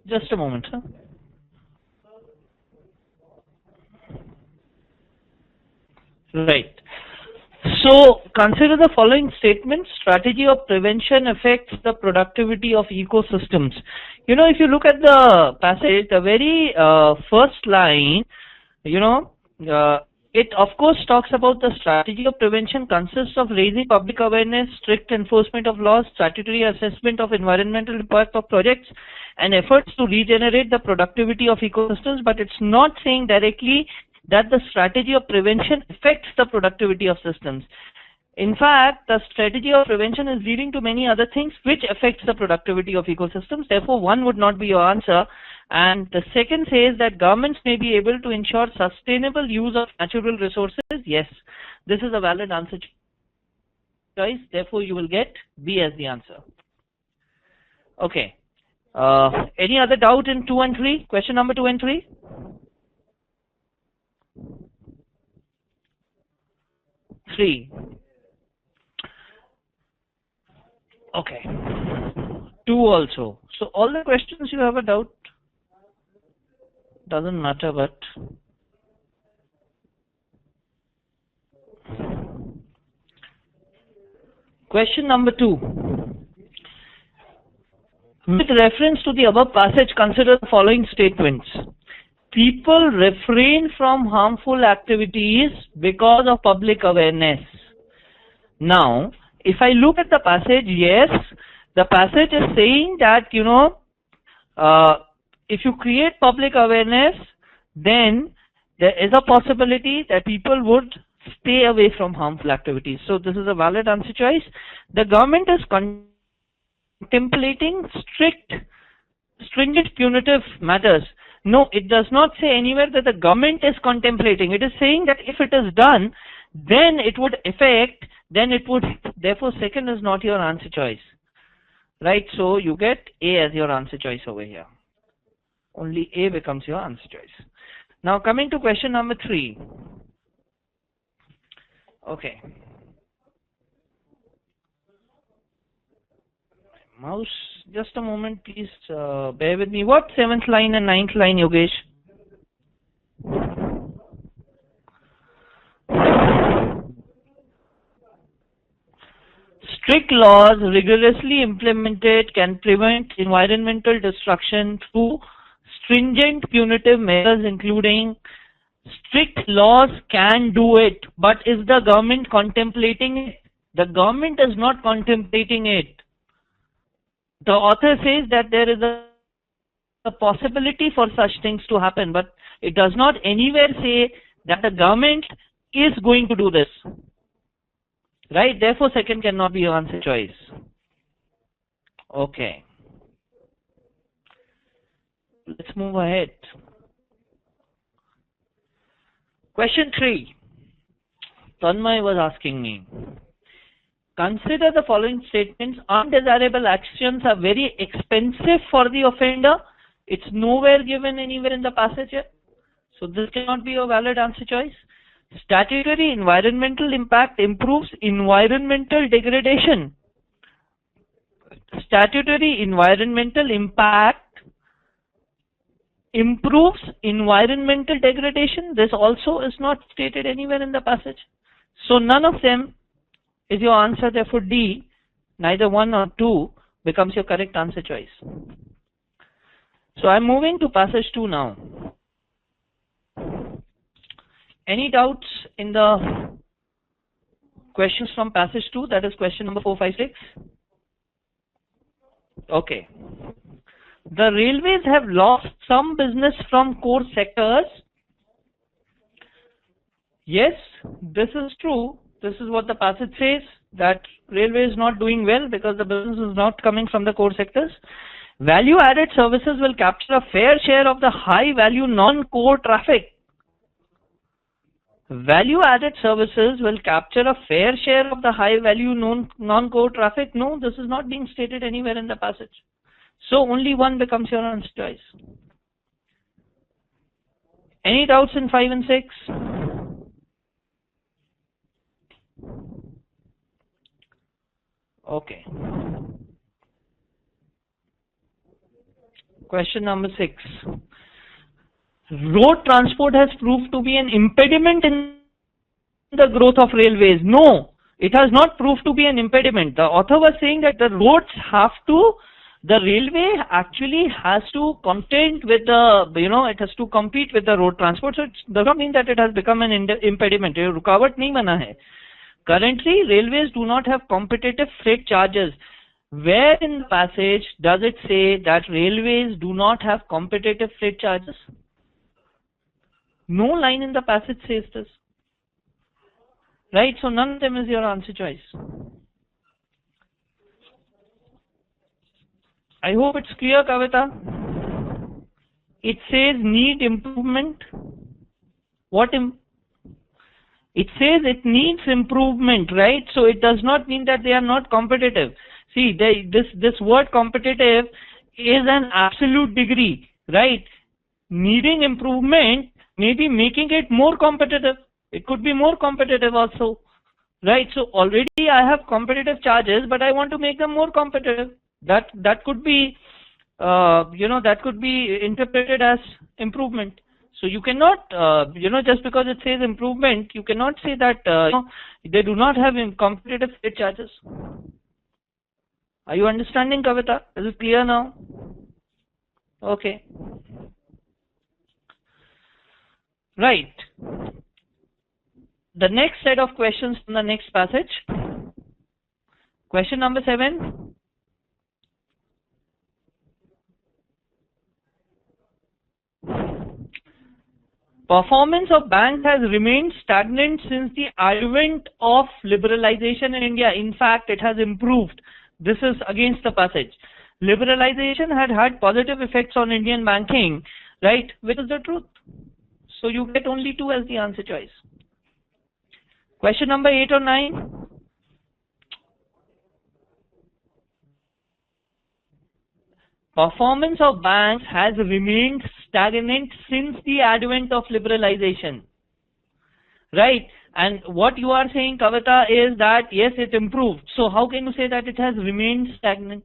Just a moment, sir. Right. So consider the following statements. Strategy of prevention affects the productivity of ecosystems. You know, if you look at the passage, the very first line, it of course talks about the strategy of prevention consists of raising public awareness, strict enforcement of laws, statutory assessment of environmental impact of projects, and efforts to regenerate the productivity of ecosystems, but it's not saying directly that the strategy of prevention affects the productivity of systems. In fact, the strategy of prevention is leading to many other things which affects the productivity of ecosystems. Therefore, 1 would not be your answer. And the second says that governments may be able to ensure sustainable use of natural resources. Yes, this is a valid answer choice. Therefore, you will get B as the answer. Okay. Any other doubt in 2 and 3? Question number 2 and 3? Okay. 2 also. So all the questions you have a doubt, doesn't matter, but question number 2. With reference to the above passage, consider the following statements. People refrain from harmful activities because of public awareness. Now, if I look at the passage, yes, the passage is saying that, if you create public awareness, then there is a possibility that people would stay away from harmful activities. So this is a valid answer choice. The government is contemplating stringent punitive matters. No, it does not say anywhere that the government is contemplating. It is saying that if it is done, then it would affect, therefore second is not your answer choice. Right, so you get A as your answer choice over here. Only A becomes your answer choice. Now coming to question number 3. Okay. Mouse, just a moment, please bear with me. What 7th line and 9th line, Yogesh? Strict laws rigorously implemented can prevent environmental destruction through stringent punitive measures, including strict laws can do it, but is the government contemplating it? The government is not contemplating it. The author says that there is a possibility for such things to happen, but it does not anywhere say that the government is going to do this. Right? Therefore, second cannot be your answer choice. Okay. Let's move ahead. Question 3. Tanmay was asking me. Consider the following statements. Undesirable actions are very expensive for the offender. It's nowhere given anywhere in the passage here. So this cannot be a valid answer choice. Statutory environmental impact improves environmental degradation. Statutory environmental impact improves environmental degradation. This also is not stated anywhere in the passage. So none of them is your answer. Therefore D, neither 1 or 2 becomes your correct answer choice. So I'm moving to passage 2 now. Any doubts in the questions from passage 2? That is question number 4, 5, 6. Okay. The railways have lost some business from core sectors. Yes, this is true. This is what the passage says, that railway is not doing well because the business is not coming from the core sectors. Value-added services will capture a fair share of the high-value non-core traffic. Value-added services will capture a fair share of the high-value non-core traffic. No, this is not being stated anywhere in the passage. So only 1 becomes your answer choice. Any doubts in 5 and 6? Okay. Question number 6. Road transport has proved to be an impediment in the growth of railways. No, it has not proved to be an impediment. The author was saying that the railway actually has to contend with the, it has to compete with the road transport. So it does not mean that it has become an impediment. Rukawat nahi bana hai. Currently, railways do not have competitive freight charges. Where in the passage does it say that railways do not have competitive freight charges? No line in the passage says this. Right? So none of them is your answer choice. I hope it's clear, Kavita. It says need improvement. It says it needs improvement, right? So it does not mean that they are not competitive. See, this word competitive is an absolute degree, right? Needing improvement may be making it more competitive. It could be more competitive also, right? So already I have competitive charges, but I want to make them more competitive. That could be, that could be interpreted as improvement. So you cannot, just because it says improvement, you cannot say that they do not have competitive freight charges. Are you understanding, Kavita? Is it clear now? Okay. Right. The next set of questions from the next passage. Question number 7. Performance of banks has remained stagnant since the advent of liberalization in India. In fact, it has improved. This is against the passage. Liberalization had positive effects on Indian banking, right? Which is the truth. So you get only 2 as the answer choice. Question number 8 or 9. Performance of banks has remained stagnant since the advent of liberalization, right? And what you are saying, Kavita, is that yes, it improved. So how can you say that it has remained stagnant?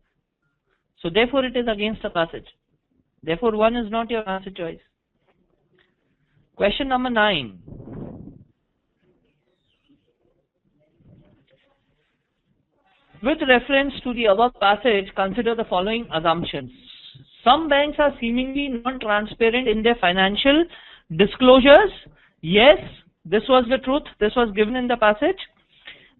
So therefore it is against the passage. Therefore 1 is not your answer choice. Question number 9. With reference to the above passage, consider the following assumptions. Some banks are seemingly non-transparent in their financial disclosures. Yes, this was the truth. This was given in the passage.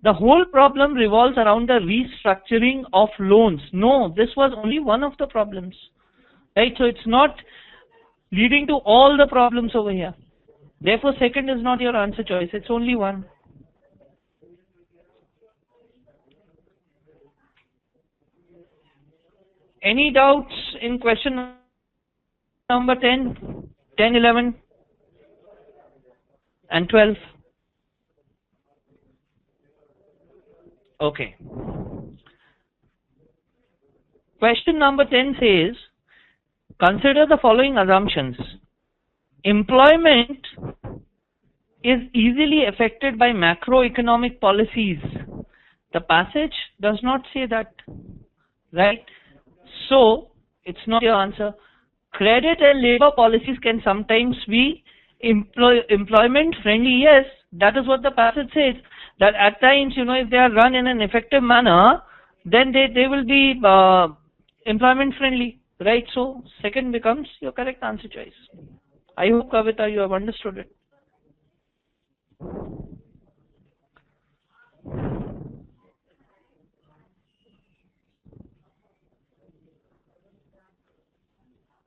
The whole problem revolves around the restructuring of loans. No, this was only one of the problems. Right? So it's not leading to all the problems over here. Therefore, second is not your answer choice. It's only 1. Any doubts in question number 10, 10, 11 and 12? Okay. Question number 10 says, consider the following assumptions. Employment is easily affected by macroeconomic policies. The passage does not say that, right? So, it's not your answer. Credit and labor policies can sometimes be employment friendly. Yes, that is what the passage says. That at times, if they are run in an effective manner, then they will be employment friendly, right? So, second becomes your correct answer choice. I hope, Kavita, you have understood it.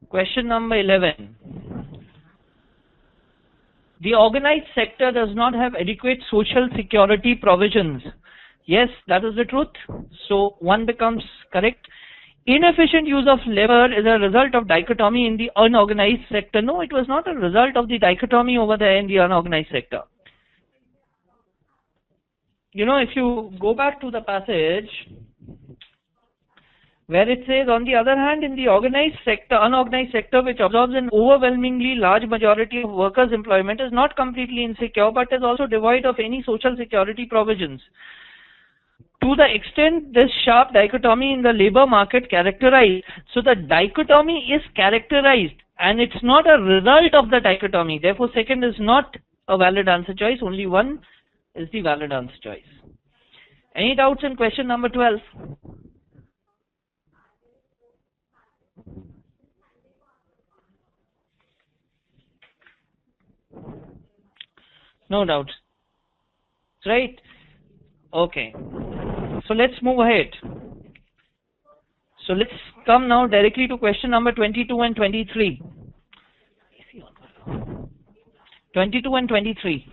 Question number 11. The organized sector does not have adequate social security provisions. Yes, that is the truth. So, one becomes correct. Inefficient use of labor is a result of dichotomy in the unorganized sector. No, it was not a result of the dichotomy over there in the unorganized sector. If you go back to the passage where it says, on the other hand, in the unorganized sector, which absorbs an overwhelmingly large majority of workers' employment, is not completely insecure, but is also devoid of any social security provisions. To the extent this sharp dichotomy in the labor market characterized, so the dichotomy is characterized and it's not a result of the dichotomy. Therefore, second is not a valid answer choice, only one is the valid answer choice. Any doubts in question number 12? No doubts, right? Okay, so let's move ahead. So let's come now directly to question number 22 and 23. 22 and 23.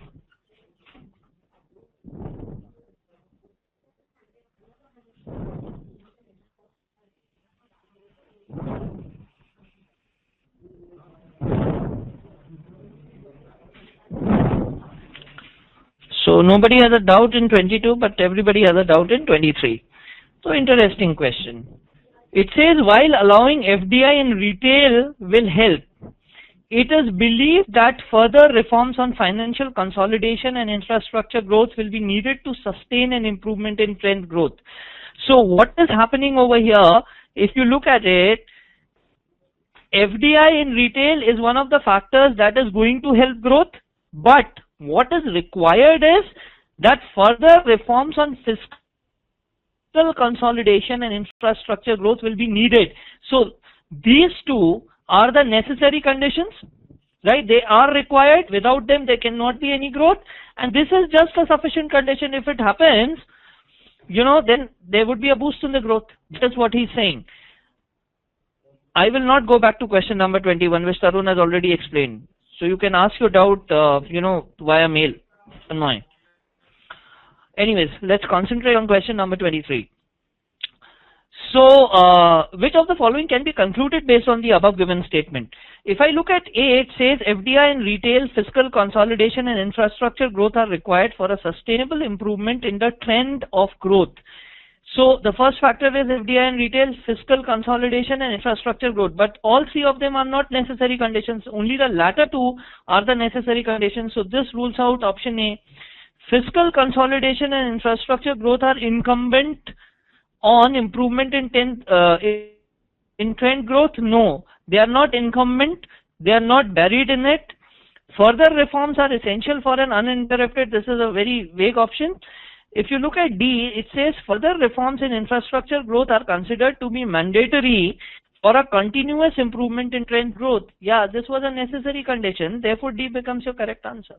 So nobody has a doubt in 22, but everybody has a doubt in 23. So interesting question. It says, while allowing FDI in retail will help, it is believed that further reforms on financial consolidation and infrastructure growth will be needed to sustain an improvement in trend growth. So what is happening over here, if you look at it, FDI in retail is one of the factors that is going to help growth, but what is required is that further reforms on fiscal consolidation and infrastructure growth will be needed. So these two are the necessary conditions, right? They are required. Without them, there cannot be any growth. And this is just a sufficient condition. If it happens, then there would be a boost in the growth. That's what he's saying. I will not go back to question number 21, which Tarun has already explained. So you can ask your doubt, via mail. Annoying. Anyways, let's concentrate on question number 23. So, which of the following can be concluded based on the above given statement? If I look at A, it says FDI in retail, fiscal consolidation and infrastructure growth are required for a sustainable improvement in the trend of growth. So the first factor is FDI in retail, fiscal consolidation and infrastructure growth. But all three of them are not necessary conditions. Only the latter two are the necessary conditions. So this rules out option A. Fiscal consolidation and infrastructure growth are incumbent on improvement in trend growth. No, they are not incumbent. They are not buried in it. Further reforms are essential for an uninterrupted. This is a very vague option. If you look at D, it says further reforms in infrastructure growth are considered to be mandatory for a continuous improvement in trend growth. Yeah, this was a necessary condition. Therefore, D becomes your correct answer.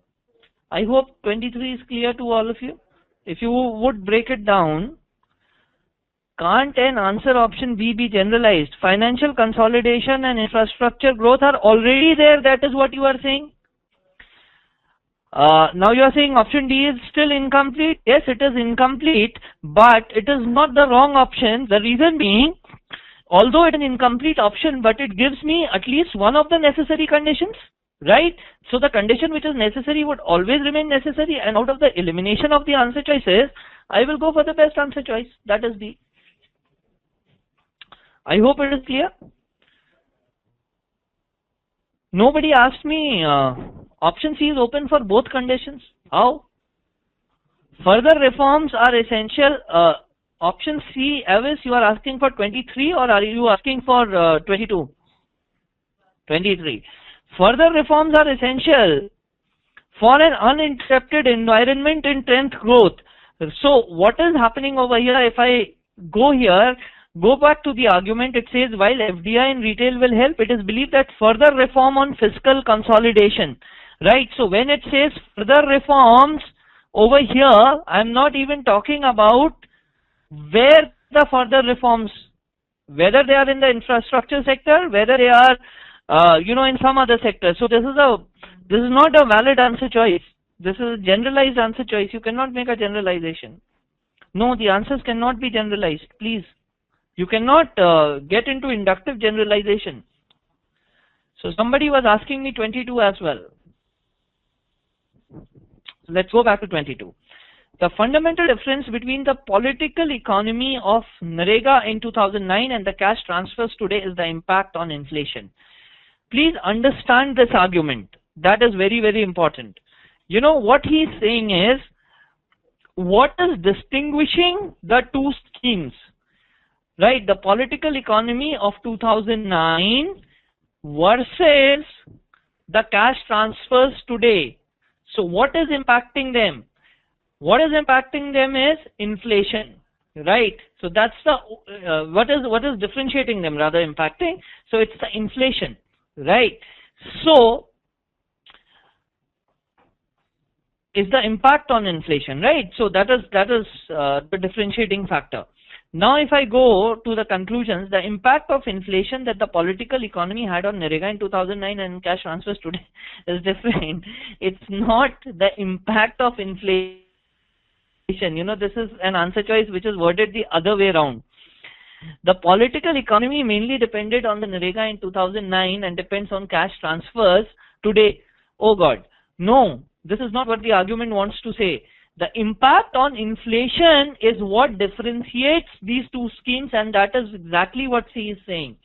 I hope 23 is clear to all of you. If you would break it down, can't an answer option B be generalized? Financial consolidation and infrastructure growth are already there. That is what you are saying. Now you are saying option D is still incomplete. Yes, it is incomplete, but it is not the wrong option. The reason being, although it's an incomplete option, but it gives me at least one of the necessary conditions, right? So the condition which is necessary would always remain necessary, and out of the elimination of the answer choices, I will go for the best answer choice, that is B. I hope it is clear. Nobody asked me, option C is open for both conditions. How? Further reforms are essential. Option C, Avis, you are asking for 23 or are you asking for 22? 23. Further reforms are essential for an uninterrupted environment in 10th growth. So what is happening over here? If I go here, go back to the argument, it says while FDI in retail will help, it is believed that further reform on fiscal consolidation, right? So when it says further reforms over here, I'm not even talking about where the further reforms, whether they are in the infrastructure sector, whether they are in some other sector. So this is not a valid answer choice. This is a generalized answer choice. You cannot make a generalization. No, the answers cannot be generalized, please. You cannot get into inductive generalization. So somebody was asking me 22 as well. Let's go back to 22. The fundamental difference between the political economy of NREGA in 2009 and the cash transfers today is the impact on inflation. Please understand this argument. That is very, very important. You know what he is saying is, what is distinguishing the two schemes? Right, the political economy of 2009 versus the cash transfers today. So what is impacting them? What is impacting them is inflation, right? So that's the what is differentiating them, rather impacting. So it's the inflation, right? So is the impact on inflation, right? So that is the differentiating factor. Now if I go to the conclusions, the impact of inflation that the political economy had on NREGA in 2009 and cash transfers today is different. It's not the impact of inflation. This is an answer choice which is worded the other way around. The political economy mainly depended on the NREGA in 2009 and depends on cash transfers today. Oh God, no, this is not what the argument wants to say. The impact on inflation is what differentiates these two schemes, and that is exactly what C is saying.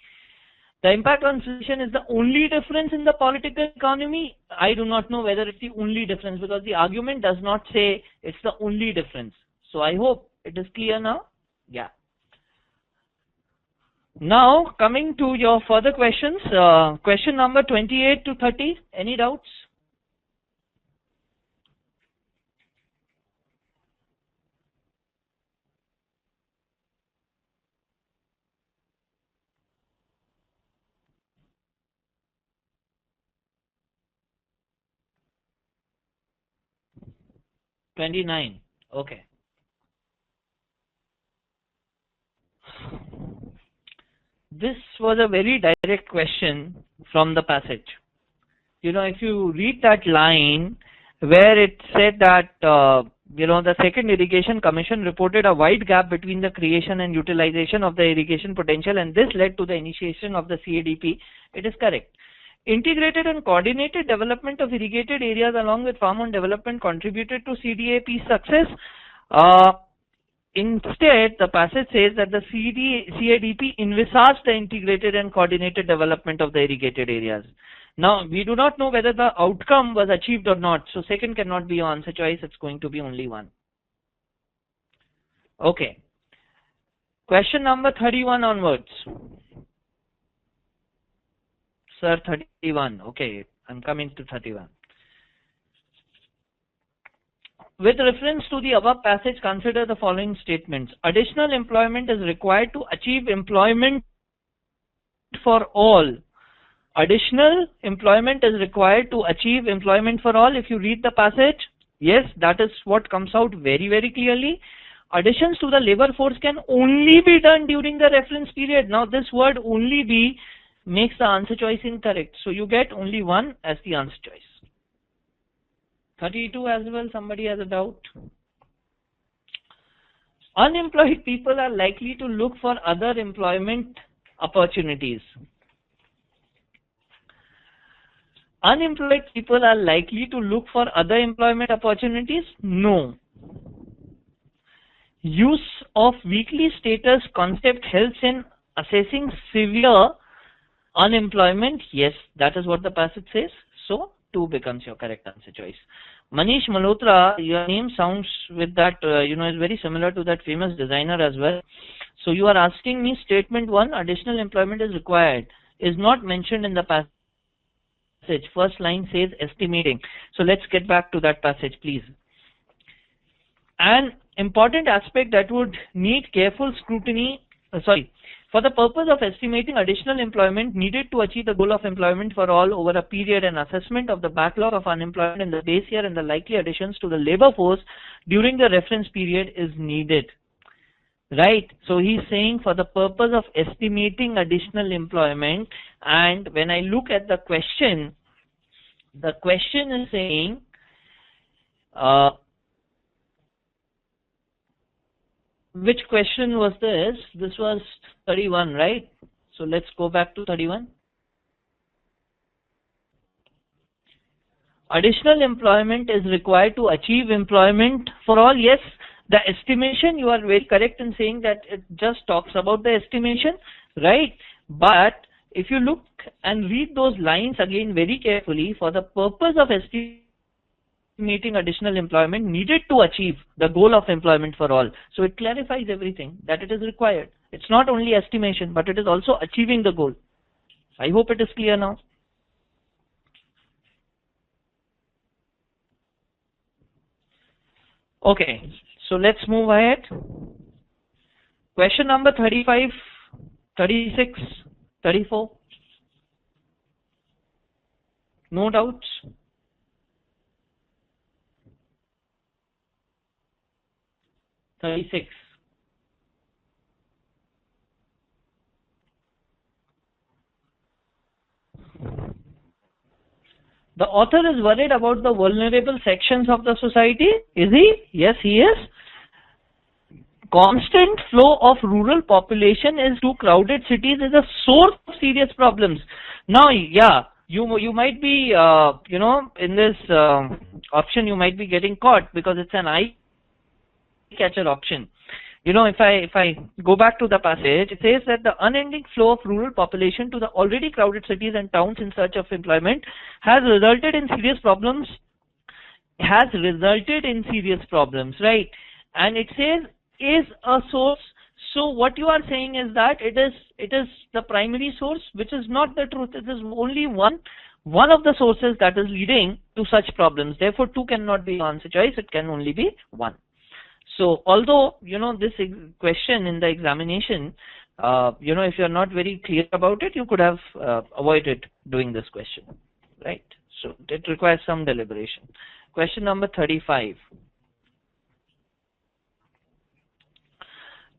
The impact on inflation is the only difference in the political economy. I do not know whether it's the only difference, because the argument does not say it's the only difference. So I hope it is clear now. Yeah. Now coming to your further questions, question number 28 to 30. Any doubts? $29. Okay. This was a very direct question from the passage. If you read that line where it said that, the Second Irrigation Commission reported a wide gap between the creation and utilization of the irrigation potential, and this led to the initiation of the CADP, it is correct. Integrated and coordinated development of irrigated areas along with farm-on development contributed to CDAP's success. Instead, the passage says that the CADP envisaged the integrated and coordinated development of the irrigated areas. Now, we do not know whether the outcome was achieved or not, so second cannot be your answer choice, it's going to be only one. Okay. Question number 31 onwards. Sir, 31. Okay, I'm coming to 31. With reference to the above passage, consider the following statements. Additional employment is required to achieve employment for all. Additional employment is required to achieve employment for all. If you read the passage, yes, that is what comes out very, very clearly. Additions to the labor force can only be done during the reference period. Now, this word only be makes the answer choice incorrect. So you get only one as the answer choice. 32 as well, somebody has a doubt. Unemployed people are likely to look for other employment opportunities. Unemployed people are likely to look for other employment opportunities? No. Use of weekly status concept helps in assessing severe unemployment? Yes, that is what the passage says. So 2 becomes your correct answer choice. Manish Malhotra, your name sounds with that, is very similar to that famous designer as well. So you are asking me statement 1, additional employment is required, is not mentioned in the passage. First line says estimating. So let's get back to that passage, please. An important aspect that would need careful scrutiny, for the purpose of estimating additional employment needed to achieve the goal of employment for all over a period, and assessment of the backlog of unemployment in the base year and the likely additions to the labor force during the reference period is needed. Right? So he's saying for the purpose of estimating additional employment, and when I look at the question is saying, which question was this? This was 31, right? So let's go back to 31. Additional employment is required to achieve employment for all. Yes, the estimation, you are very correct in saying that it just talks about the estimation, right? But if you look and read those lines again very carefully, for the purpose of estimating additional employment needed to achieve the goal of employment for all. So it clarifies everything, that it is required. It's not only estimation, but it is also achieving the goal. I hope it is clear now. Okay, so let's move ahead. Question number 35, 36, 34. No doubts? (36). The author is worried about the vulnerable sections of the society. Is he? Yes, he is. Constant flow of rural population to crowded cities is a source of serious problems. Now, yeah, you might be, in this option you might be getting caught because it's an eye-catcher option. If I go back to the passage, it says that the unending flow of rural population to the already crowded cities and towns in search of employment has resulted in serious problems. Right? And it says is a source. So what you are saying is that it is the primary source, which is not the truth. It is only one of the sources that is leading to such problems. Therefore, 2 cannot be answer choice. It can only be 1. So although, this question in the examination, if you're not very clear about it, you could have avoided doing this question, right? So it requires some deliberation. Question number 35.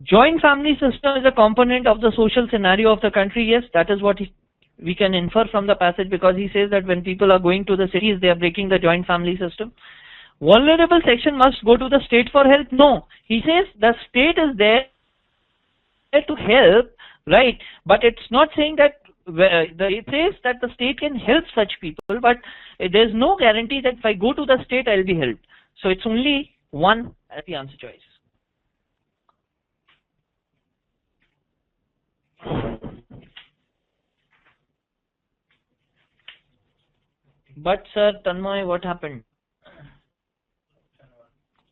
Joint family system is a component of the social scenario of the country. Yes, that is what we can infer from the passage, because he says that when people are going to the cities, they are breaking the joint family system. Vulnerable section must go to the state for help. No, he says the state is there to help, right? But it's not saying that it says that the state can help such people, but there's no guarantee that if I go to the state, I'll be helped. So it's only 1 as the answer choice. But sir, Tanmay, what happened?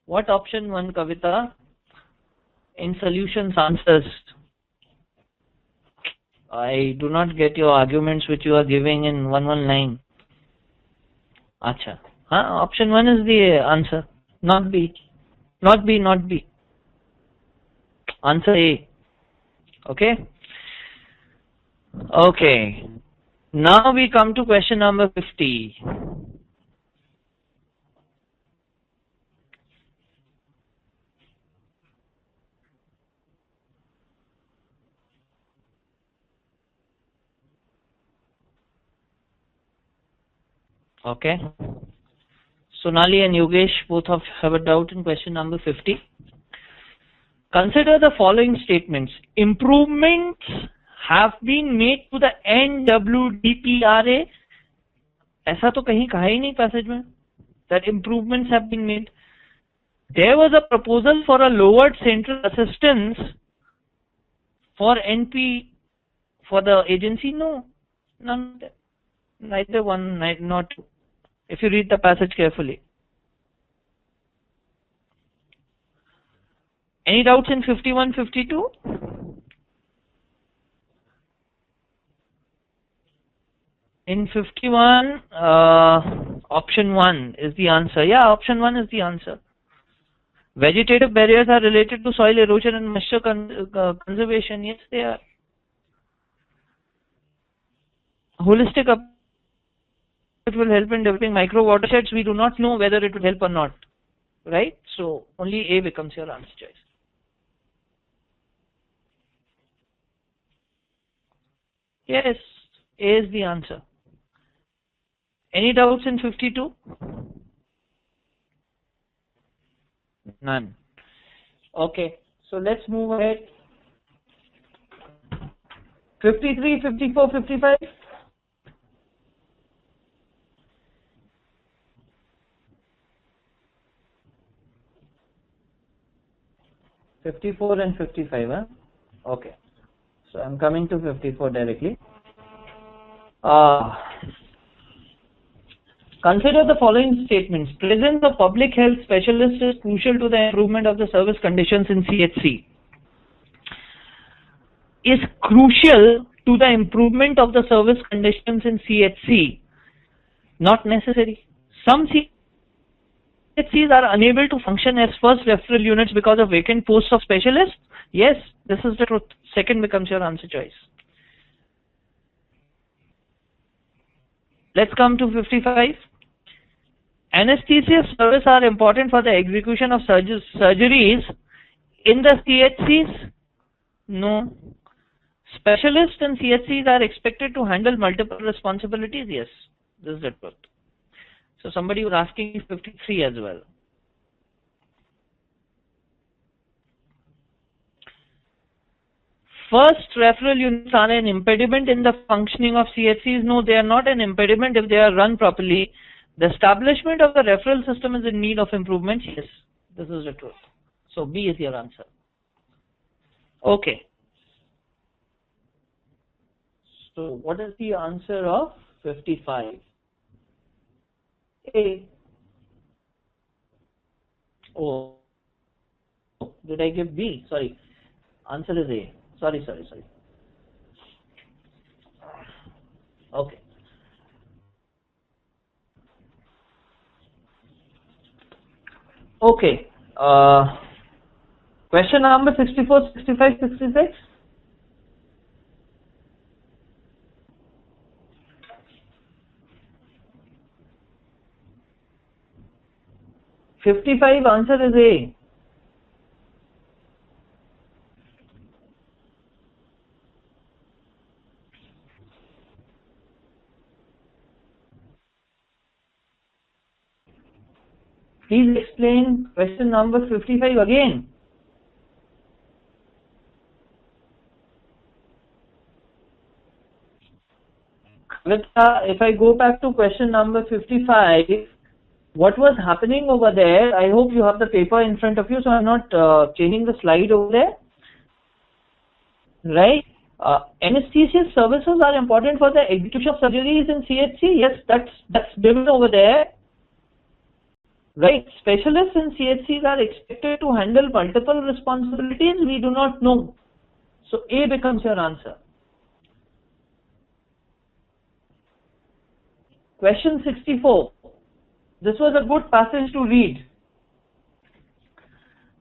What option 1, Kavita? In solutions answers. I do not get your arguments which you are giving in 119. Acha. Option 1 is the answer. Not B. Not B, not B. Answer A. Okay? Okay. Now we come to question number 50. Okay. Sonali and Yogesh both have a doubt in question number 50. Consider the following statements. Improvements have been made to the NWDPRA. ऐसा तो कहीं कहा ही नहीं passage में that improvements have been made. There was a proposal for a lowered central assistance for NP for the agency. No, none. Neither one, not two. If you read the passage carefully. Any doubts in 51, 52? In 51, option 1 is the answer. Yeah, option 1 is the answer. Vegetative barriers are related to soil erosion and moisture conservation. Yes, they are. Holistic approach will help in developing micro watersheds. We do not know whether it will help or not. Right? So, only A becomes your answer choice. Yes, A is the answer. Any doubts in 52? None. Okay, so let's move ahead. 53, 54, 55? and 55, huh? Okay. So I'm coming to 54 directly. Consider the following statements. Presence of public health specialists is crucial to the improvement of the service conditions in CHC. Is crucial to the improvement of the service conditions in CHC. Not necessary. Some CHCs are unable to function as first referral units because of vacant posts of specialists. Yes, this is the truth. Second becomes your answer choice. Let's come to 55. Anesthesia service are important for the execution of surgeries in the CHCs? No. Specialists in CHCs are expected to handle multiple responsibilities? Yes, this is the truth. So somebody was asking 53 as well. First referral units are an impediment in the functioning of CHCs. No, they are not an impediment if they are run properly. The establishment of the referral system is in need of improvement. Yes, this is the truth. So B is your answer. Okay. So what is the answer of 55? A. Oh, did I give B? Sorry. Answer is A. Sorry. Okay. Okay. Question number 64, 65, 66. Answer is A. Please explain question number 55 again. If I go back to question number 55, what was happening over there? I hope you have the paper in front of you, so I'm not changing the slide over there. Right? Anesthesia services are important for the execution of surgeries in CHC. Yes, that's given over there. Right? Specialists in CHCs are expected to handle multiple responsibilities. We do not know. So A becomes your answer. Question 64. This was a good passage to read.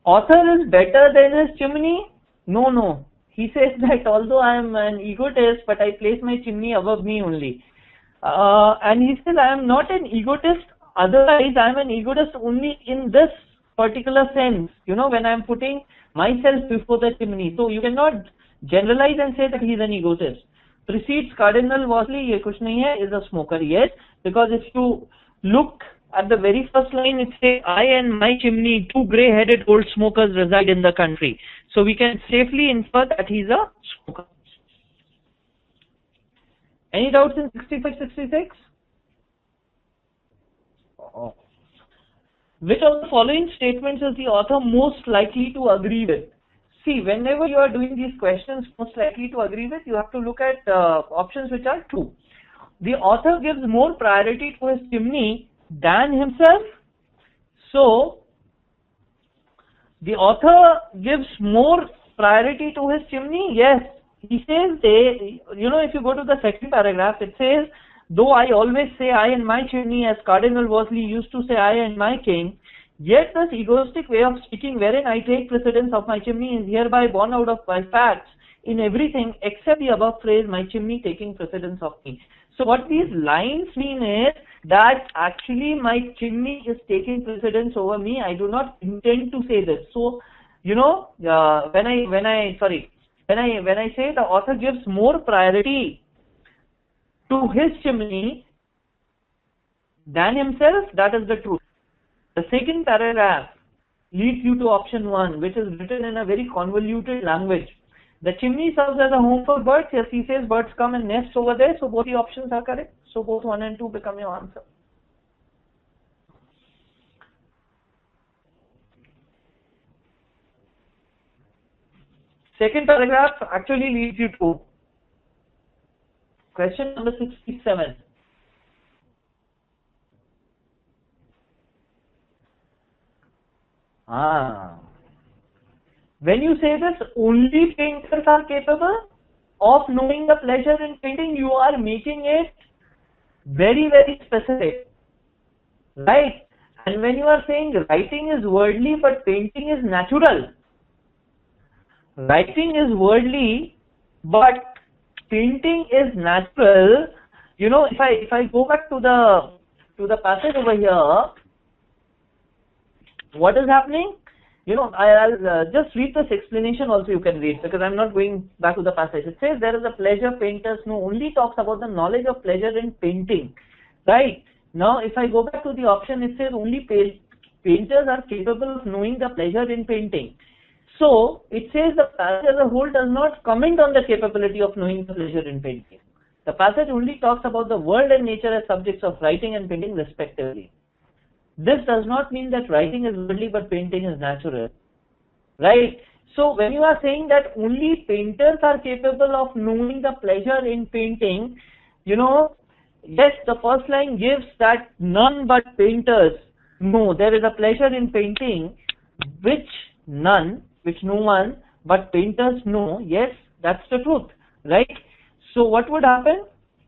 Author is better than his chimney? No. He says that although I am an egotist, but I place my chimney above me only. And he says I am not an egotist. Otherwise, I am an egotist only in this particular sense. You know, when I am putting myself before the chimney. So you cannot generalize and say that he is an egotist. Precedes Cardinal Wolsey, ye kuch nahi hai, is a smoker. Yes, because if you look at the very first line, it says, I and my chimney, two grey-headed old smokers reside in the country. So we can safely infer that he is a smoker. Any doubts in 65, 66? Oh. Which of the following statements is the author most likely to agree with? See, whenever you are doing these questions, most likely to agree with, you have to look at options which are true. The author gives more priority to his chimney than himself. So, the author gives more priority to his chimney. Yes, he says if you go to the second paragraph, it says, though I always say I and my chimney, as Cardinal Wolsey used to say I and my king, yet this egoistic way of speaking wherein I take precedence of my chimney is hereby borne out of my facts in everything except the above phrase, my chimney taking precedence of me. So what these lines mean is that actually my chimney is taking precedence over me. I do not intend to say this. So, when I say the author gives more priority to his chimney than himself, that is the truth. The second paragraph leads you to option 1, which is written in a very convoluted language. The chimney serves as a home for birds. Yes, he says birds come and nest over there. So both the options are correct. So both 1 and 2 become your answer. Second paragraph actually leads you to question number 67. When you say this, only painters are capable of knowing the pleasure in painting, you are making it very, very specific, right? And when you are saying writing is worldly but painting is natural, writing is worldly but painting is natural, if I go back to the passage over here, what is happening? I'll just read this explanation also, you can read, because I'm not going back to the passage. It says there is a pleasure painters know, only talks about the knowledge of pleasure in painting, right? Now if I go back to the option, it says only painters are capable of knowing the pleasure in painting. So it says the passage as a whole does not comment on the capability of knowing the pleasure in painting. The passage only talks about the world and nature as subjects of writing and painting respectively. This does not mean that writing is worldly but painting is natural, right? So when you are saying that only painters are capable of knowing the pleasure in painting, yes, the first line gives that none but painters know there is a pleasure in painting, which no one but painters know. Yes, that's the truth, right? So what would happen?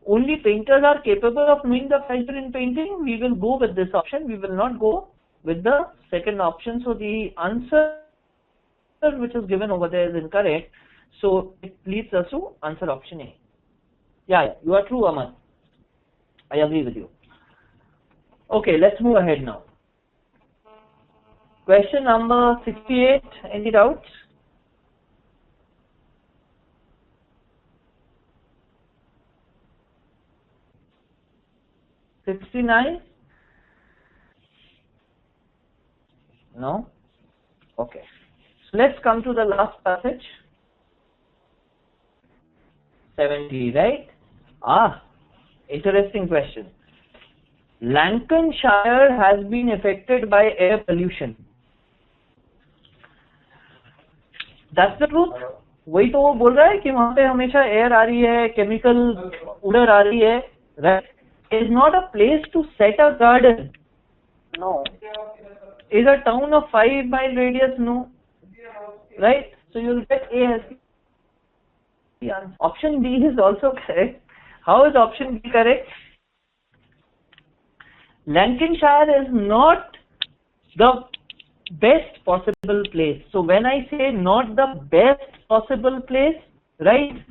Only painters are capable of knowing the pleasure in painting. We will go with this option. We will not go with the second option. So the answer which is given over there is incorrect. So it leads us to answer option A. Yeah, you are true, Aman. I agree with you. Okay, let's move ahead now. Question number 68. Any doubts? $69? No? Okay. So let's come to the last passage. 70, right? Interesting question. Lancashire has been affected by air pollution. That's the truth. वही तो वो बोल रहा है कि वहाँ पे हमेशा एयर आ रही है, केमिकल उड़र आ रही है, right? Is not a place to set a garden. No. Is a town of 5-mile radius? No. Right? So you will get A as the answer. Option B is also correct. How is option B correct? Lancashire is not the best possible place. So when I say not the best possible place, right?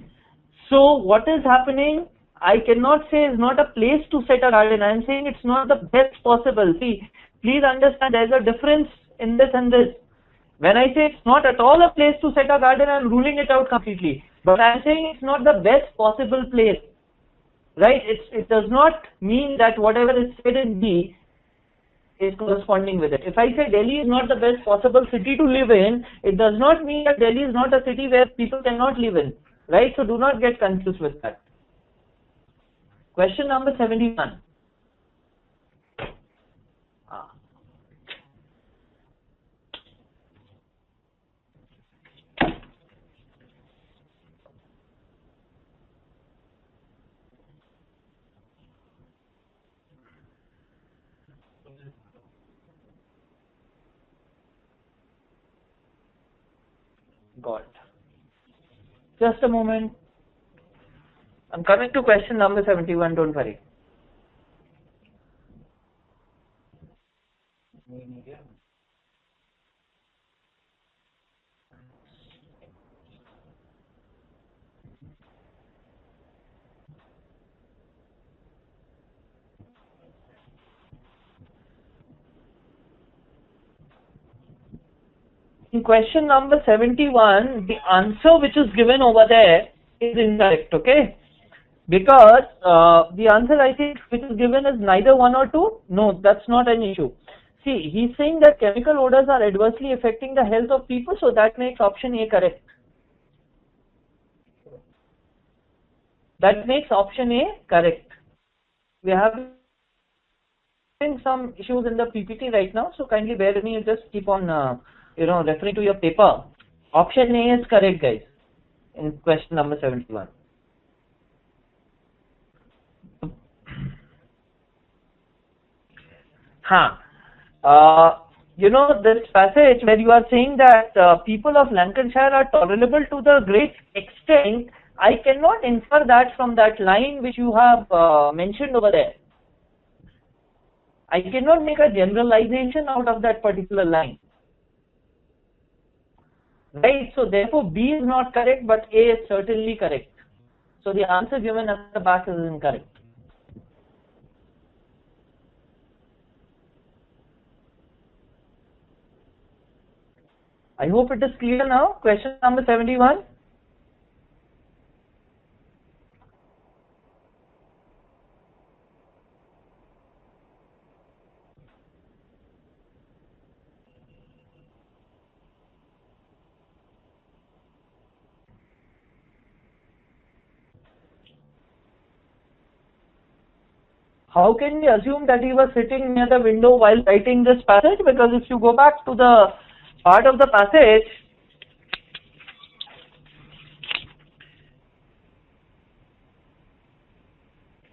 So what is happening? I cannot say it's not a place to set a garden. I am saying it's not the best possible. See, please understand there is a difference in this and this. When I say it's not at all a place to set a garden, I am ruling it out completely. But I am saying it's not the best possible place. Right? It does not mean that whatever is said in B is corresponding with it. If I say Delhi is not the best possible city to live in, it does not mean that Delhi is not a city where people cannot live in. Right? So do not get confused with that. Question number 71. Got it. Just a moment. I'm coming to question number 71, don't worry. In question number 71, the answer which is given over there is incorrect, okay? Because the answer I think which is given is neither 1 or 2. No, that's not an issue. See, he's saying that chemical odors are adversely affecting the health of people, so that makes option A correct. That makes option A correct. We are having some issues in the PPT right now, so kindly bear with me. You just keep on, referring to your paper. Option A is correct, guys, in question number 71. This passage where you are saying that people of Lancashire are tolerable to the great extent, I cannot infer that from that line which you have mentioned over there. I cannot make a generalization out of that particular line. Right, so therefore B is not correct, but A is certainly correct. So the answer given at the back is incorrect. I hope it is clear now. Question number 71. How can we assume that he was sitting near the window while writing this passage? Because if you go back to the part of the passage,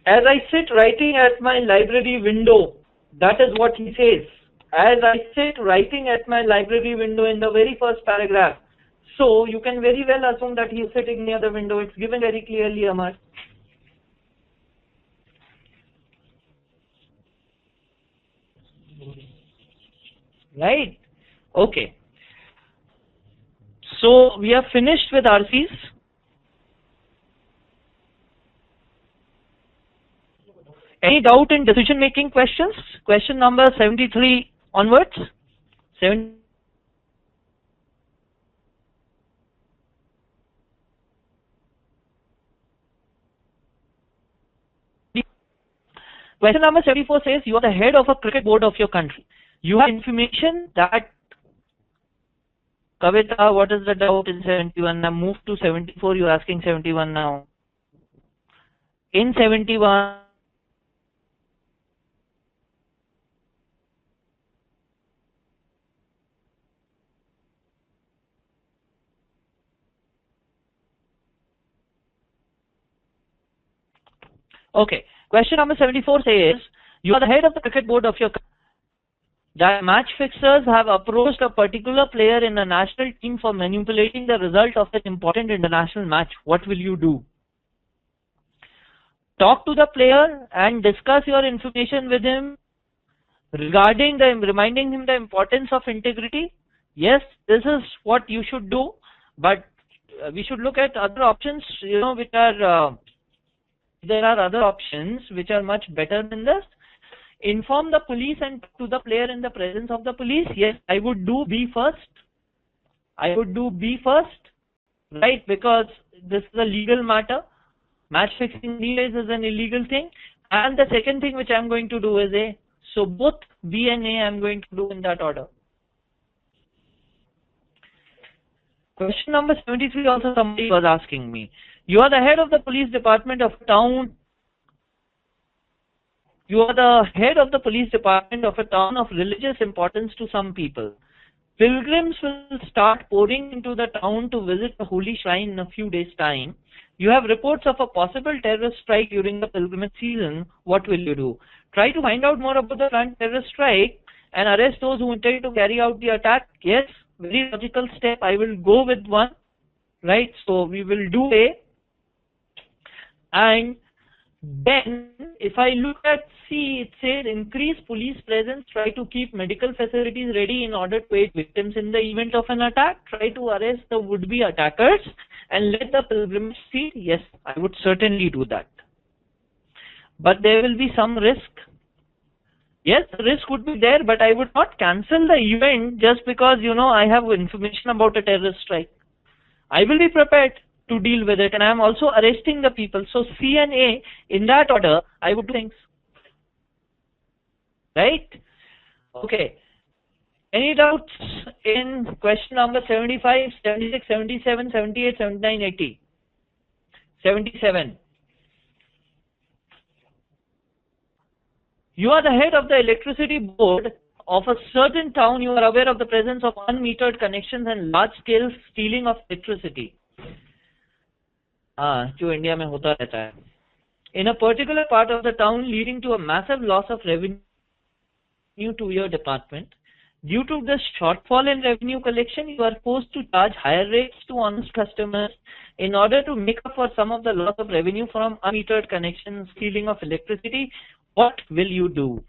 as I sit writing at my library window, that is what he says. As I sit writing at my library window in the very first paragraph. So you can very well assume that he is sitting near the window. It's given very clearly, Amar. Right? Okay. So we are finished with RCs. Any doubt in decision making questions? Question number 73 onwards. Question number 74 says you are the head of a cricket board of your country. You have information that Kavita, what is the doubt in 71? Now move to 74, you're asking 71 now. In 71, okay. Question number 74 says, you are the head of the cricket board of your country. That match fixers have approached a particular player in a national team for manipulating the result of an important international match. What will you do? Talk to the player and discuss your information with him regarding reminding him the importance of integrity. Yes, this is what you should do, but we should look at other options, which are, there are other options which are much better than this. Inform the police and talk to the player in the presence of the police. Yes, I would do B first. I would do B first, right? Because this is a legal matter. Match fixing anyways is an illegal thing. And the second thing which I am going to do is A. So both B and A I am going to do in that order. Question number 73 also somebody was asking me. You are the head of the police department of town You are the head of the police department of a town of religious importance to some people. Pilgrims will start pouring into the town to visit the holy shrine in a few days' time. You have reports of a possible terrorist strike during the pilgrimage season. What will you do? Try to find out more about the planned terrorist strike and arrest those who intend to carry out the attack. Yes, very logical step. I will go with one. Right? So we will do A. And then if I look at C, it says increase police presence, try to keep medical facilities ready in order to aid victims in the event of an attack, try to arrest the would-be attackers and let the pilgrimage proceed. Yes, I would certainly do that. But there will be some risk. Yes, the risk would be there, but I would not cancel the event just because, I have information about a terrorist strike. I will be prepared to deal with it, and I am also arresting the people. So C and A, in that order, I would do things. Right? Okay. Any doubts in question number 75, 76, 77, 78, 79, 80? 77. You are the head of the electricity board of a certain town. You are aware of the presence of unmetered connections and large-scale stealing of electricity. जो India में होता रहता है. In a particular part of the town, leading to a massive loss of revenue to your department. Due to the shortfall in revenue collection, you are forced to charge higher rates to honest customers in order to make up for some of the loss of revenue from unmetered connections, stealing of electricity. What will you do?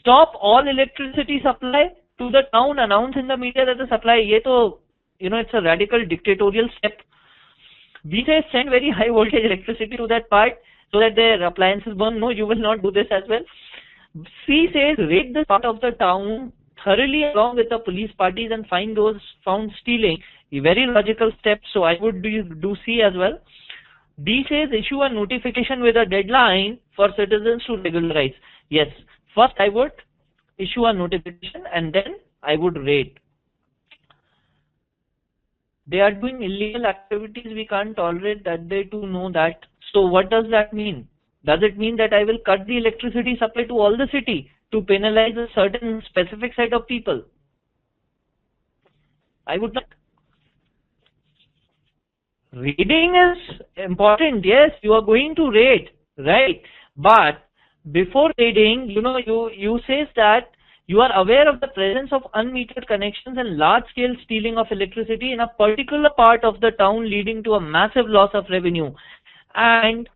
Stop all electricity supply to the town, announce in the media that the supply, it's a radical dictatorial step. B says send very high voltage electricity to that part so that their appliances burn. No, you will not do this as well. C says raid this part of the town thoroughly along with the police parties and find those found stealing. A very logical step, so I would do C as well. D says issue a notification with a deadline for citizens to regularize. Yes, first I would issue a notification and then I would raid. They are doing illegal activities, we can't tolerate that, they too know that. So what does that mean? Does it mean that I will cut the electricity supply to all the city to penalize a certain specific set of people? I would not. Raiding is important, yes, you are going to raid, right? But before raiding, you says that you are aware of the presence of unmetered connections and large-scale stealing of electricity in a particular part of the town, leading to a massive loss of revenue. And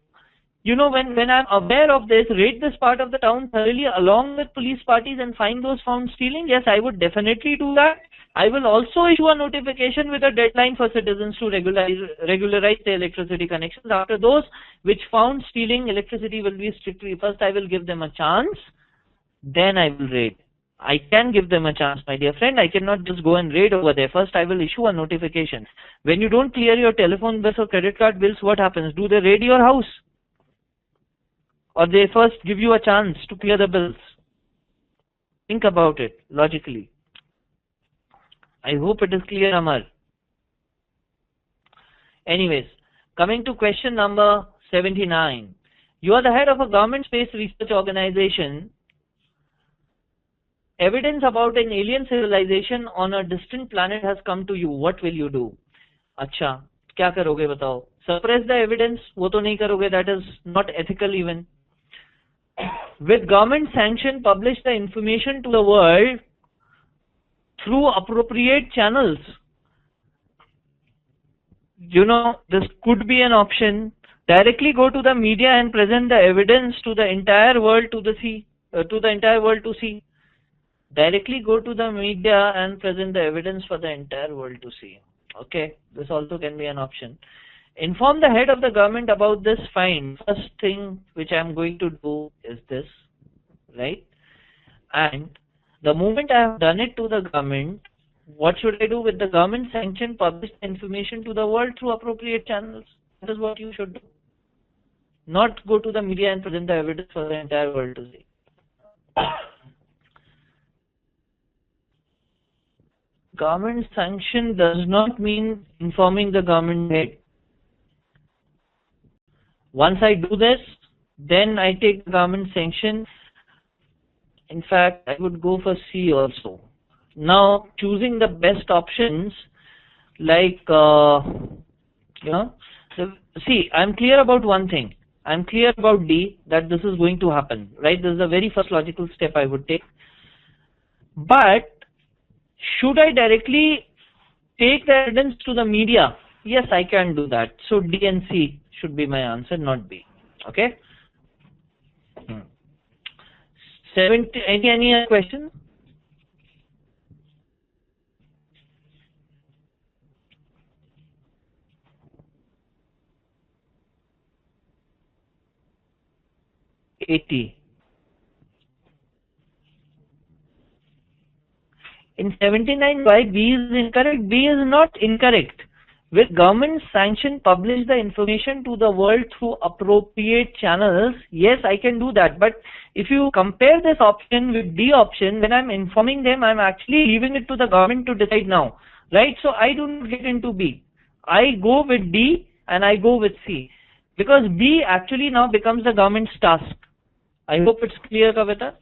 when I'm aware of this, raid this part of the town thoroughly along with police parties and find those found stealing. Yes, I would definitely do that. I will also issue a notification with a deadline for citizens to regularize their electricity connections. After those which found stealing electricity will be strictly, first I will give them a chance, then I will raid. I can give them a chance, my dear friend. I cannot just go and raid over there. First I will issue a notification. When you don't clear your telephone bills or credit card bills, what happens? Do they raid your house? Or they first give you a chance to clear the bills? Think about it logically. I hope it is clear, Amar. Anyways, coming to question number 79. You are the head of a government-based research organization. Evidence about an alien civilization on a distant planet has come to you. What will you do? अच्छा, क्या करोगे बताओ? Suppress the evidence? वो तो नहीं करोगे. That is not ethical even. With government sanction, publish the information to the world through appropriate channels. This could be an option. Directly go to the media and present the evidence to the entire world to see. Directly go to the media and present the evidence for the entire world to see. Okay, this also can be an option. Inform the head of the government about this find. First thing which I am going to do is this, right? And the moment I have done it to the government, what should I do with the government sanction? Publish the information to the world through appropriate channels. That is what you should do. Not go to the media and present the evidence for the entire world to see. Government sanction does not mean informing the government head. Once I do this, then I take the government sanction In fact, I would go for C also. Now, choosing the best options, like, see, I'm clear about one thing. I'm clear about D, that this is going to happen, right? This is the very first logical step I would take. But should I directly take the evidence to the media? Yes, I can do that. So D and C should be my answer, not B. Okay? 70, any other question? $80. In 79, why B is incorrect? B is not incorrect. With government sanction, publish the information to the world through appropriate channels. Yes, I can do that. But if you compare this option with D option, when I'm informing them, I'm actually leaving it to the government to decide now. Right? So I do not get into B. I go with D and I go with C. Because B actually now becomes the government's task. I hope it's clear, Kavita.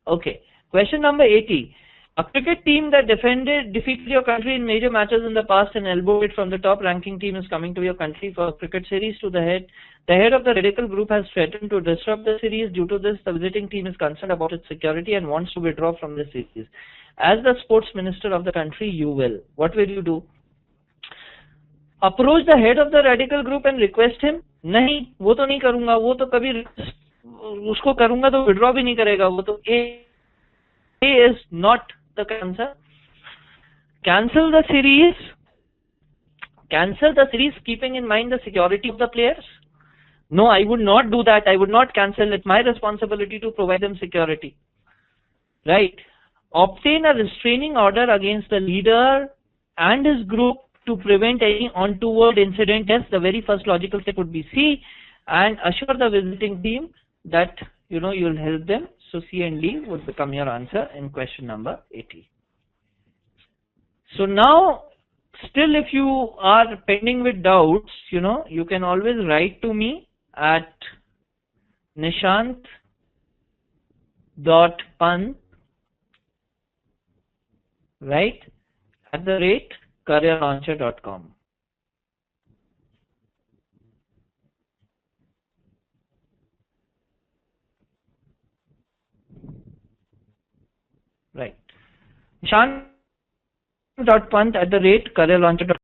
Okay. Question number 80. A cricket team that defeated your country in major matches in the past and elbowed it from the top ranking team is coming to your country for a cricket series. To the head of the radical group has threatened to disrupt the series. Due to this, the visiting team is concerned about its security and wants to withdraw from the series. As the sports minister of the country, you will. What will you do? Approach the head of the radical group and request him? नहीं, वो तो नहीं करूँगा. वो तो कभी उसको करूँगा तो withdraw भी नहीं करेगा. वो तो A is not the answer. Cancel the series. Cancel the series keeping in mind the security of the players. No, I would not do that. I would not cancel it. My responsibility to provide them security. Right. Obtain a restraining order against the leader and his group to prevent any untoward incident. Yes, the very first logical step would be C. And assure the visiting team that you'll help them. So C and D would become your answer in question number 80. So now, still if you are pending with doubts, you can always write to me at nishant.pant, right, @careerlauncher.com. Right. Nishant.pant @careerlauncher.com.